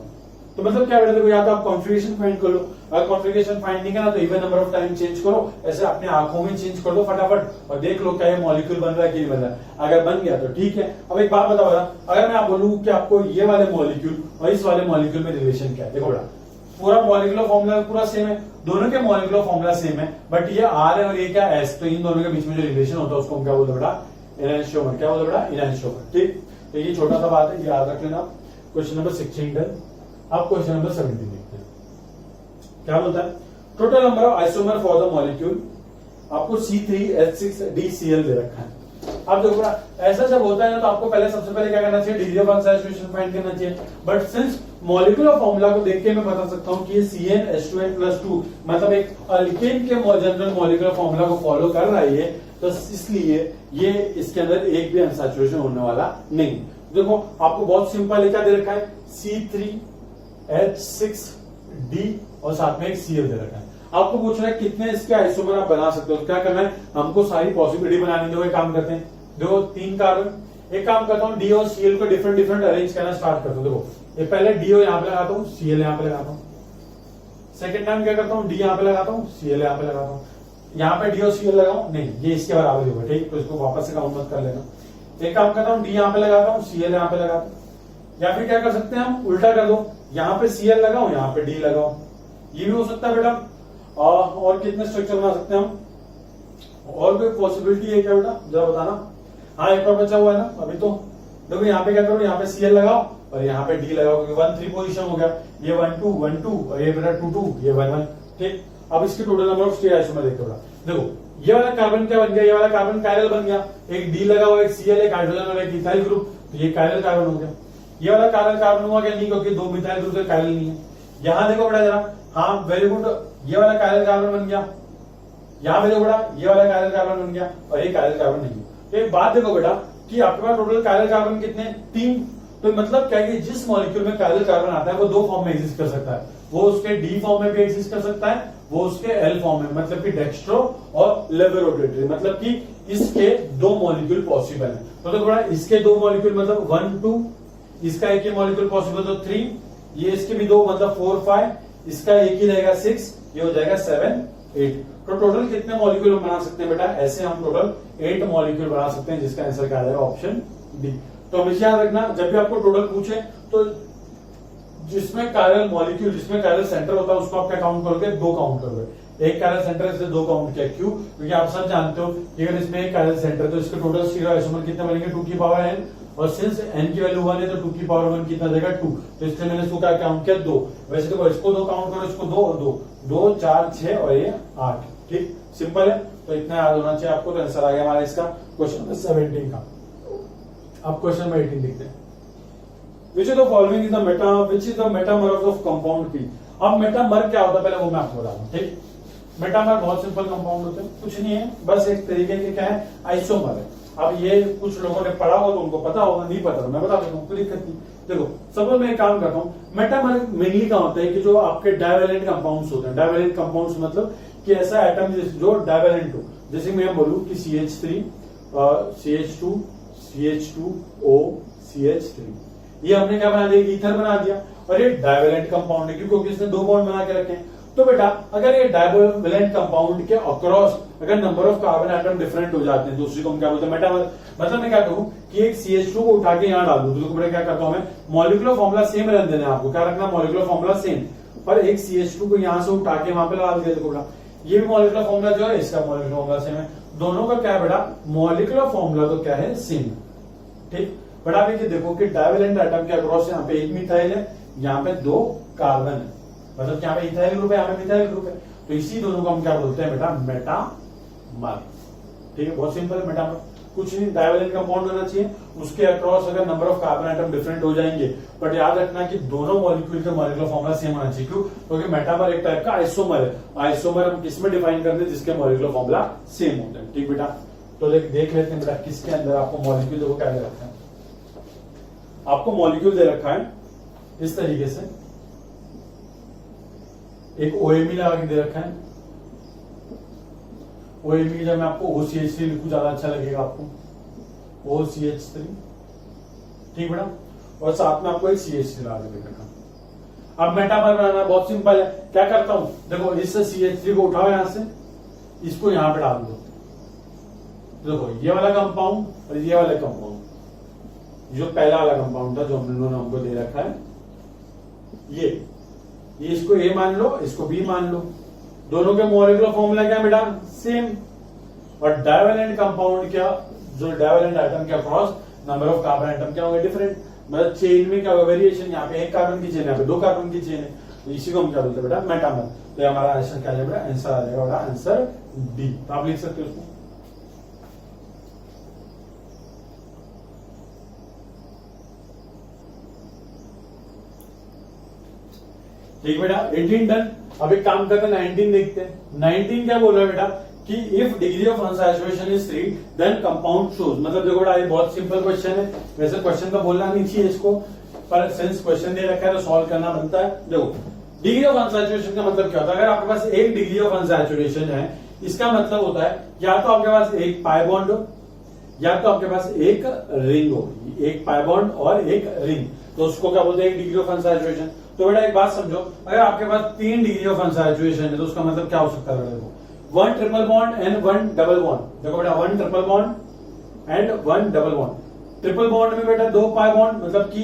तो मतलब क्या बेटा? देखो या तो आप कॉन्फ़िगरेशन फाइंड कर लो, अगर कॉन्फ़िगरेशन फाइंड नहीं करना तो even number of time change करो, ऐसे अपने आंखों में चेंज कर दो फटाफट और देख लो क्या ये मॉलिक्यूल बन रहा है कि नहीं बन रहा है। अगर बन गया तो ठीक है। अब एक बात बताओ, अगर मैं आप बोलूं कि आपको ये वाले मॉलिक्यूल और इस वाले मॉलिक्यूल में रिलेशन क्या है? देखो बेटा पूरा मॉलिक्यूलर फॉर्मूला पूरा सेम है, दोनों के मॉलिक्यूलर फॉर्मूला सेम है, बट ये आर है और ये क्या एस, तो इन दोनों के बीच में जो रिलेशन होता है उसको हम क्या बोलते हैं बेटा? एनहांसोमर। क्या बोलते हैं बेटा? एनहांसोमर, ठीक। तो ये छोटा सा बात है, याद रख लेना। Question number 16 done. अब क्वेश्चन नंबर 17 देखते हैं क्या बोलता है। Total number of isomer for the molecule आपको C3H6DCl दे रखा है। अब देखो ऐसा जब होता है ना तो आपको पहले सबसे पहले क्या करना चाहिए? डिग्री ऑफ सैचुरेशन फाइंड करना चाहिए। बट सिंस मॉलिक्यूलर फॉर्मूला को देख के मैं बता सकता हूं कि ये CnH2n+2 मतलब एक अल्केन के जनरल मॉलिक्यूलर फॉर्मूला को फॉलो कर रहा है, तो इसलिए ये इसके अंदर एक भी अनसैचुरेशन होने वाला नहीं। देखो आपको बहुत सिंपल है, क्या दे रखा है? C3H6D और साथ में एक Cl दे रखा है। आपको पूछ रहा है कितने इसके आइसोमर आप बना सकते हो, तो क्या करना है? हमको सारी पॉसिबिलिटी बनानी है। काम करते हैं, देखो 3 कार्बन, एक काम करता हूँ डी और Cl को डिफरेंट डिफरेंट अरेंज करना स्टार्ट करता हूँ। देखो ये पहले डीओ यहाँ पे लगाता हूँ, Cl यहाँ पे लगाता हूँ। सेकंड टाइम क्या करता हूँ? डी यहाँ पे लगाता हूँ, Cl यहाँ पे लगाता हूँ। यहाँ पे डी और Cl लगाऊं नहीं, ये इसके बराबर होगा, ठीक। तो इसको वापस से काउंट मत कर लेना। एक काम करता हूँ डी यहाँ पे लगाता हूँ, Cl यहाँ पे लगाता हूँ। या फिर क्या कर सकते हैं हम? उल्टा कर दो, यहाँ पे Cl लगाओ, यहाँ पे डी लगाओ, ये भी हो सकता है बेटा। और कितने स्ट्रक्चर बना सकते हैं हम? और कोई पॉसिबिलिटी है क्या बेटा? जरा बताना। हाँ एक और बचा हुआ है ना अभी तो। देखो यहाँ पे क्या करो, यहाँ पे Cl लगाओ और यहाँ पे डी लगाओ, क्योंकि 1-3 पोजीशन हो गया। ये 1-2 1-2 और ये बेटा 2-2, ये 1-1, ठीक। अब इसके total number of state isomer देखो बेटा। देखो ये वाला कार्बन क्या बन गया, ये वाला कार्बन कायरल बन गया, एक डी लगा हुआ, एक सीएल, एक हाइड्रोजन और एक इथाइल ग्रुप, तो ये कायरल कार्बन हो गया। ये वाला कायरल कार्बन हुआ क्या, नहीं, क्योंकि दो मिथाइल ग्रुप से कायरल नहीं है। यहां देखो बेटा जरा, हाँ वेरी गुड, ये वाला कायरल कार्बन बन गया, यहां पे देखो बेटा ये वाला कायरल कार्बन बन गया और ये कायरल कार्बन नहीं है। तो एक बात देखो बेटा कि आपके पास टोटल कायरल कार्बन कितने, 3। तो मतलब क्या है कि जिस मॉलिक्यूल में कायरल कार्बन आता है वो दो फॉर्म में एग्जिस्ट कर सकता है, वो उसके डी फॉर्म में भी एग्जिस्ट कर सकता है, वो उसके एल फॉर्म में, मतलब कि डेक्स्ट्रो और लेबोरेटरी, मतलब कि इसके दो मॉलिक्यूल पॉसिबल है। तो देखो बेटा इसके दो मॉलिक्यूल मतलब 1 2, इसका एक ही मॉलिक्यूल पॉसिबल तो 3, ये इसके भी दो मतलब 4 5, इसका एक ही रहेगा 6, ये हो जाएगा 7 8। तो टोटल कितने मॉलिक्यूल हम बना सकते हैं बेटा, ऐसे हम टोटल 8 मॉलिक्यूल बना सकते हैं, जिसका आंसर क्या आ जाएगा ऑप्शन डी। तो हमेशा याद रखना जब भी आपको टोटल पूछे तो जिसमें कायरल मॉलिक्यूल, जिसमें कायरल सेंटर होता है उसको आप क्या काउंट करोगे, 2 काउंट करोगे। एक कायरल सेंटर इससे 2 काउंट किया, क्यों, क्योंकि आप सब जानते हो कि अगर इसमें एक कायरल सेंटर तो इसके टोटल स्टीरियो आइसोमर कितने बनेंगे, 2 की पावर n, और सिंस n की वैल्यू 1 है तो 2 की पावर 1 कितना देगा 2, तो इसलिए मैंने इसको क्या काउंट किया 2। वैसे तो इसको 2 काउंट करो, इसको 2 और 2, 2 4 6 और ये 8, ठीक, सिंपल है। तो इतना याद होना चाहिए आपको। तो आंसर आ गया हमारा इसका क्वेश्चन नंबर 17 का। अब क्वेश्चन नंबर 18 देखते हैं। Which of the following is the meta, which is the metamorph of compound P? अब मेटामर क्या होता है पहले वो मैं आपको बता दूं, ठीक। मेटामर बहुत सिंपल कंपाउंड होते हैं, कुछ नहीं है, बस एक तरीके के क्या है, आइसोमर है। अब ये कुछ लोगों ने पढ़ा हो तो उनको पता होगा, नहीं पता तो मैं बता देता हूँ, कोई दिक्कत नहीं। देखो सबसे मैं एक काम करता हूँ, मेटामर मेनली क्या होता है कि जो आपके डाइवेलेंट कंपाउंड्स होते हैं, डाइवेलेंट कंपाउंड्स मतलब कि ऐसा एटम जो डाइवेलेंट हो, जैसे मैं बोलूं कि CH3 CH2 CH2O CH3, ये हमने क्या बना दिया, ईथर बना दिया, और ये डाइवेलेंट कंपाउंड है क्योंकि इसने 2 बॉन्ड बना के रखे हैं। तो बेटा अगर ये डाइवेलेंट कंपाउंड के अक्रॉस अगर number of carbon atom different हो जाते हैं तो उसी को हम क्या बोलते हैं, मेटामर। मतलब मैं क्या करूं कि एक CH2 को उठा के यहाँ डाल दूं, तो बेटा क्या करता हूं मैं, मॉलिक्यूलर फॉर्मूला सेम रहने देना आपको, क्या रखना, मॉलिक्यूलर फॉर्मूला सेम, पर एक CH2 को यहां से उठा के वहां पे डाल दिया। देखो बेटा ये भी मॉलिक्यूलर फॉर्मूला जो है, इसका मॉलिक्यूलर फॉर्मूला सेम है, दोनों का क्या है बेटा, मॉलिक्यूलर फॉर्मूला तो क्या है, सेम, ठीक। बट आप ये देखो कि डाइवेलेंट एटम के अक्रॉस यहाँ पे एक मिथाइल है, यहाँ पे 2 कार्बन है, मतलब यहाँ पे इथाइल ग्रुप है, यहाँ पे मिथाइल ग्रुप है, तो इसी दोनों को हम क्या बोलते हैं बेटा, मेटामर, ठीक है, बहुत सिंपल है। मेटामर कुछ नहीं, डाइवेलेंट कंपाउंड होना चाहिए, उसके अक्रॉस अगर number of carbon atom different हो जाएंगे, बट याद रखना कि दोनों मॉलिक्यूल का मॉलिक्यूलर फॉर्मूला सेम होना चाहिए। क्यों, क्योंकि मेटामर एक टाइप का आइसोमर है। आइसोमर हम किसमें डिफाइन करते हैं, जिसके मॉलिक्यूलर फॉर्मूला सेम होते हैं, ठीक बेटा। तो देख लेते हैं बेटा किसके अंदर आपको मॉलिक्यूल देखो क्या दे रखा है, आपको मॉलिक्यूल दे रखा है इस तरीके से, एक OMe लगा के दे रखा है, OMe जब मैं आपको OCH3 लिखूं ज्यादा अच्छा लगेगा आपको, OCH3, ठीक बेटा, और साथ में आपको एक CH3 लगा के दे रखा। अब मेटामर बनाना बहुत सिंपल है, क्या करता हूं, देखो इस CH3 को उठाओ यहां से, इसको यहां पे डाल दो, देखो ये वाला कंपाउंड और ये वाला कंपाउंड, जो पहला वाला कंपाउंड था जो उन्होंने हमको दे रखा है, ये इसको A मान लो, इसको B मान लो, दोनों के मॉलिक्यूलर फॉर्मूला क्या बेटा, सेम। और डाइवेलेंट कंपाउंड क्या, जो डाइवेलेंट एटम के across number of carbon atom क्या होंगे, डिफरेंट, मतलब चेन में क्या होगा, वेरिएशन, यहाँ पे 1 कार्बन की चेन है, यहाँ पे 2 कार्बन की चेन है, तो इसी को हम क्या बोलते हैं बेटा, मेटामर। तो हमारा आंसर क्या है बेटा, आंसर आ जाएगा बेटा आंसर डी। तो आप लिख सकते हो उसको, ठीक बेटा। 18 डन। अब एक काम करते हैं 19 देखते हैं। 19 क्या बोल रहा है बेटा कि if degree of unsaturation is 3 then compound shows, मतलब देखो बेटा ये बहुत सिंपल क्वेश्चन है, वैसे क्वेश्चन तो बोलना नहीं चाहिए इसको, पर सिंस क्वेश्चन दे रखा है तो सॉल्व करना बनता है। देखो डिग्री ऑफ अनसैचुरेशन का मतलब क्या होता है, अगर आपके पास 1 डिग्री ऑफ अनसैचुरेशन है, इसका मतलब होता है या तो आपके पास एक पाई बॉन्ड हो या तो आपके पास एक रिंग हो, एक पाई बॉन्ड और एक रिंग, तो उसको क्या बोलते हैं, 1 डिग्री ऑफ अनसैचुरेशन। तो बेटा एक बात समझो, अगर आपके पास 3 डिग्री ऑफ अनसैचुरेशन है तो उसका मतलब क्या हो सकता है, देखो 1 triple bond and 1 double bond. देखो बेटा 1 triple bond and 1 double bond. Triple bond में बेटा 2 पाई बॉन्ड, मतलब कि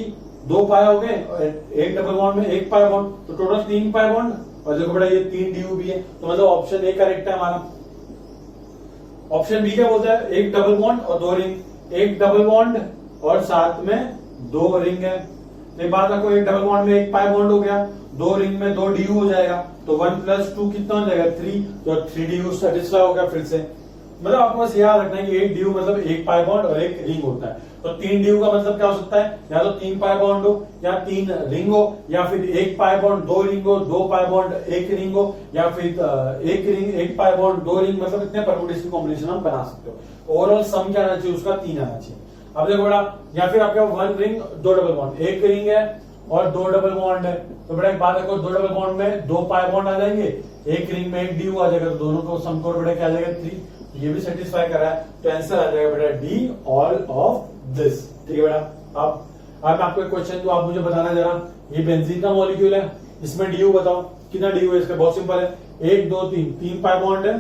2 पाई हो गए, और एक डबल बॉन्ड में 1 पाई बॉन्ड, तो टोटल 3 पाई बॉन्ड, और देखो बेटा ये 3 ड्यू भी है, तो मतलब ऑप्शन ए करेक्ट है हमारा। ऑप्शन बी क्या बोलता है, 1 डबल बॉन्ड और 2 रिंग, 1 डबल बॉन्ड और साथ में 2 रिंग है। एक बात रखो, 1 डबल बॉन्ड में 1 पाई बॉन्ड हो गया, 2 रिंग में 2 ड्यू हो जाएगा, तो 1 + 2 कितना हो जाएगा 3, तो 3 ड्यू सेटिस्फाई हो गया फिर से। मतलब आपको बस याद रखना है कि एक ड्यू मतलब एक पाई बॉन्ड और एक रिंग होता है। तो 3 ड्यू का मतलब क्या हो सकता है, या तो 3 पाई बॉन्ड हो, या 3 रिंग हो, या फिर 1 पाई बॉन्ड 2 रिंग हो, 2 पाई बॉन्ड 1 रिंग हो, या फिर 1 रिंग 1 पाई बॉन्ड 2 रिंग, मतलब इतने परमुटेशन कॉम्बिनेशन हम बना सकते हो। ओवरऑल सम क्या आना चाहिए उसका 3 आना चाहिए। अब देखो बेटा या फिर आपके 1 रिंग 2 डबल बॉन्ड, 1 रिंग है और 2 डबल बॉन्ड है, तो बेटा एक बात देखो 2 डबल बॉन्ड में 2 पाई बॉन्ड आ जाएंगे, 1 रिंग में 1 ड्यू आ जाएगा, तो दोनों को सम करो बेटा क्या आ जाएगा 3। ये भी सेटिस्फाई कर रहा है, तो आंसर आ जाएगा बेटा डी ऑल ऑफ दिस। ठीक है बेटा। अब मैं आपको एक क्वेश्चन दूं, आप मुझे बताना जरा, ये बेंजीन का मॉलिक्यूल है, इसमें ड्यू बताओ कितना ड्यू है इसका। बहुत सिंपल है, 1 2 3 पाई बॉन्ड है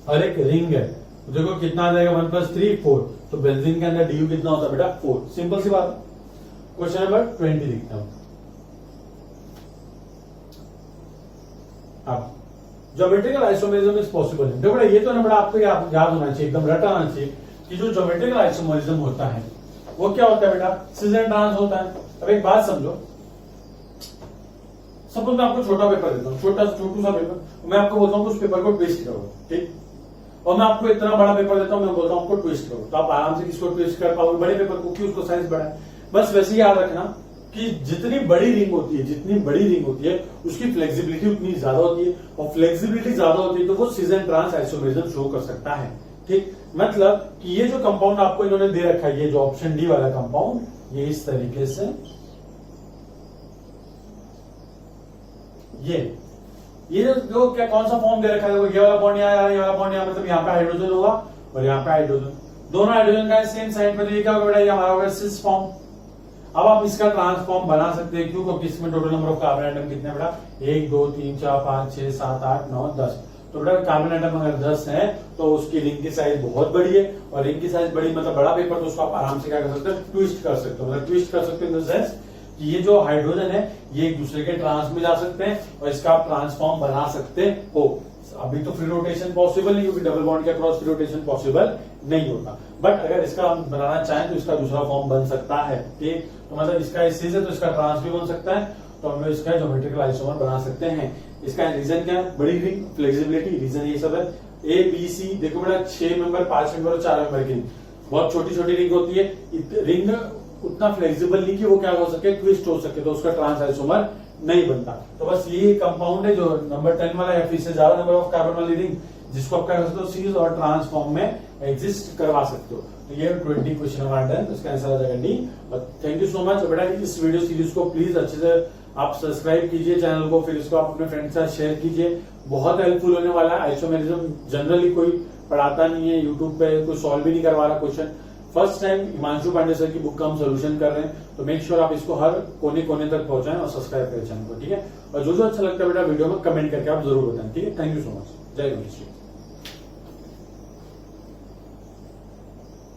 और एक रिंग है, तो देखो कितना आ जाएगा 1 + 3 4, तो बेंजीन के अंदर ड्यू कितना होता है बेटा 4। सिंपल सी बात है। क्वेश्चन नंबर 20 लिखते हैं। अब ज्योमेट्रिकल आइसोमेरिज्म इज पॉसिबल है। देखो ये तो ना बड़ा आपको याद होना चाहिए, एकदम रट आना चाहिए कि जो ज्योमेट्रिकल आइसोमेरिज्म होता है वो क्या होता है बेटा, सिस एंड ट्रांस होता है। अब एक बात समझो, सपोज मैं आपको छोटा पेपर देता हूँ, छोटू सा पेपर, मैं आपको बोलता हूँ उस पेपर को ट्विस्ट करो, ठीक, और मैं आपको इतना बड़ा पेपर देता हूँ, मैं बोलता हूँ आपको ट्विस्ट करो, तो आप आराम से किसको ट्विस्ट कर पाओगे, बड़े पेपर को, क्योंकि उसको साइज बड़ा है। बस वैसे ही याद रखना कि जितनी बड़ी रिंग होती है उसकी फ्लेक्सिबिलिटी उतनी ज्यादा होती है, और फ्लेक्सिबिलिटी ज्यादा होती है तो वो cis and trans isomerism show कर सकता है। ठीक, मतलब कि ये जो कंपाउंड आपको इन्होंने दे रखा है, ये जो ऑप्शन डी वाला कंपाउंड, ये इस तरीके से ये जो क्या कौन सा फॉर्म दे रखा है, ये वाला बॉन्ड यहाँ, ये वाला बॉन्ड यहाँ, मतलब यहाँ पे हाइड्रोजन होगा और यहाँ पे हाइड्रोजन, दोनों हाइड्रोजन का सेम साइड पे, तो ये क्या होगा बेटा, ये हमारा होगा सिस फॉर्म। अब आप इसका ट्रांसफॉर्म बना सकते हैं, क्यों, क्योंकि इसमें total number of carbon atom कितने बेटा, 1 2 3 4 5 6 7 8 9 10। तो बेटा कार्बन आइटम अगर 10 है तो उसकी रिंग की साइज बहुत बड़ी है, और रिंग की साइज बड़ी मतलब बड़ा पेपर, तो उसको आप आराम से क्या कर सकते हैं, ट्विस्ट कर सकते हो। मतलब ट्विस्ट कर सकते हो इन द सेंस कि ये जो हाइड्रोजन है ये एक दूसरे के ट्रांस में जा सकते हैं, और इसका आप ट्रांसफॉर्म बना सकते हो। अभी तो फ्री रोटेशन पॉसिबल नहीं, क्योंकि डबल बॉन्ड के अक्रॉस फ्री रोटेशन पॉसिबल नहीं होता, बट अगर इसका हम बनाना चाहें तो इसका दूसरा फॉर्म बन सकता है। ठीक, तो मतलब इसका इस चीज है तो इसका ट्रांस भी बन सकता है, तो हम इसका ज्योमेट्रिकल आइसोमर बना सकते हैं। इसका रीजन क्या है, बड़ी रिंग, फ्लेक्सिबिलिटी, रीजन ये सब है। ए बी सी देखो बेटा 6 मेंबर 5 मेंबर और 4 मेंबर की रिंग, बहुत छोटी छोटी रिंग होती है, रिंग उतना फ्लेक्सिबल नहीं कि वो क्या हो सके, ट्विस्ट हो सके, तो उसका ट्रांस आइसोमर नहीं बनता। तो बस ये कंपाउंड है जो नंबर 10 वाला या फिर से ज्यादा नंबर ऑफ कार्बन वाली रिंग, जिसको आप क्या कर सकते हो, सीरीज और ट्रांसफॉर्म में एग्जिस्ट करवा सकते हो। तो ये 20 क्वेश्चन हमारा डन, तो इसका आंसर आ जाएगा डी। और थैंक यू सो मच बेटा, इस वीडियो सीरीज को प्लीज अच्छे से आप सब्सक्राइब कीजिए चैनल को, फिर इसको आप अपने फ्रेंड के साथ शेयर कीजिए, बहुत हेल्पफुल होने वाला है। आइसोमेरिज्म जनरली कोई पढ़ाता नहीं है, यूट्यूब पे कोई सॉल्व भी नहीं करवा रहा question, first time Himanshu Pande sir की बुक का हम सोल्यूशन कर रहे हैं, तो मेक श्योर आप इसको हर कोने कोने तक पहुंचाएं और सब्सक्राइब करें चैनल को, ठीक है। और जो अच्छा लगता है बेटा वीडियो में कमेंट करके आप जरूर बताएं, ठीक है। थैंक यू सो मच, जय गणेश।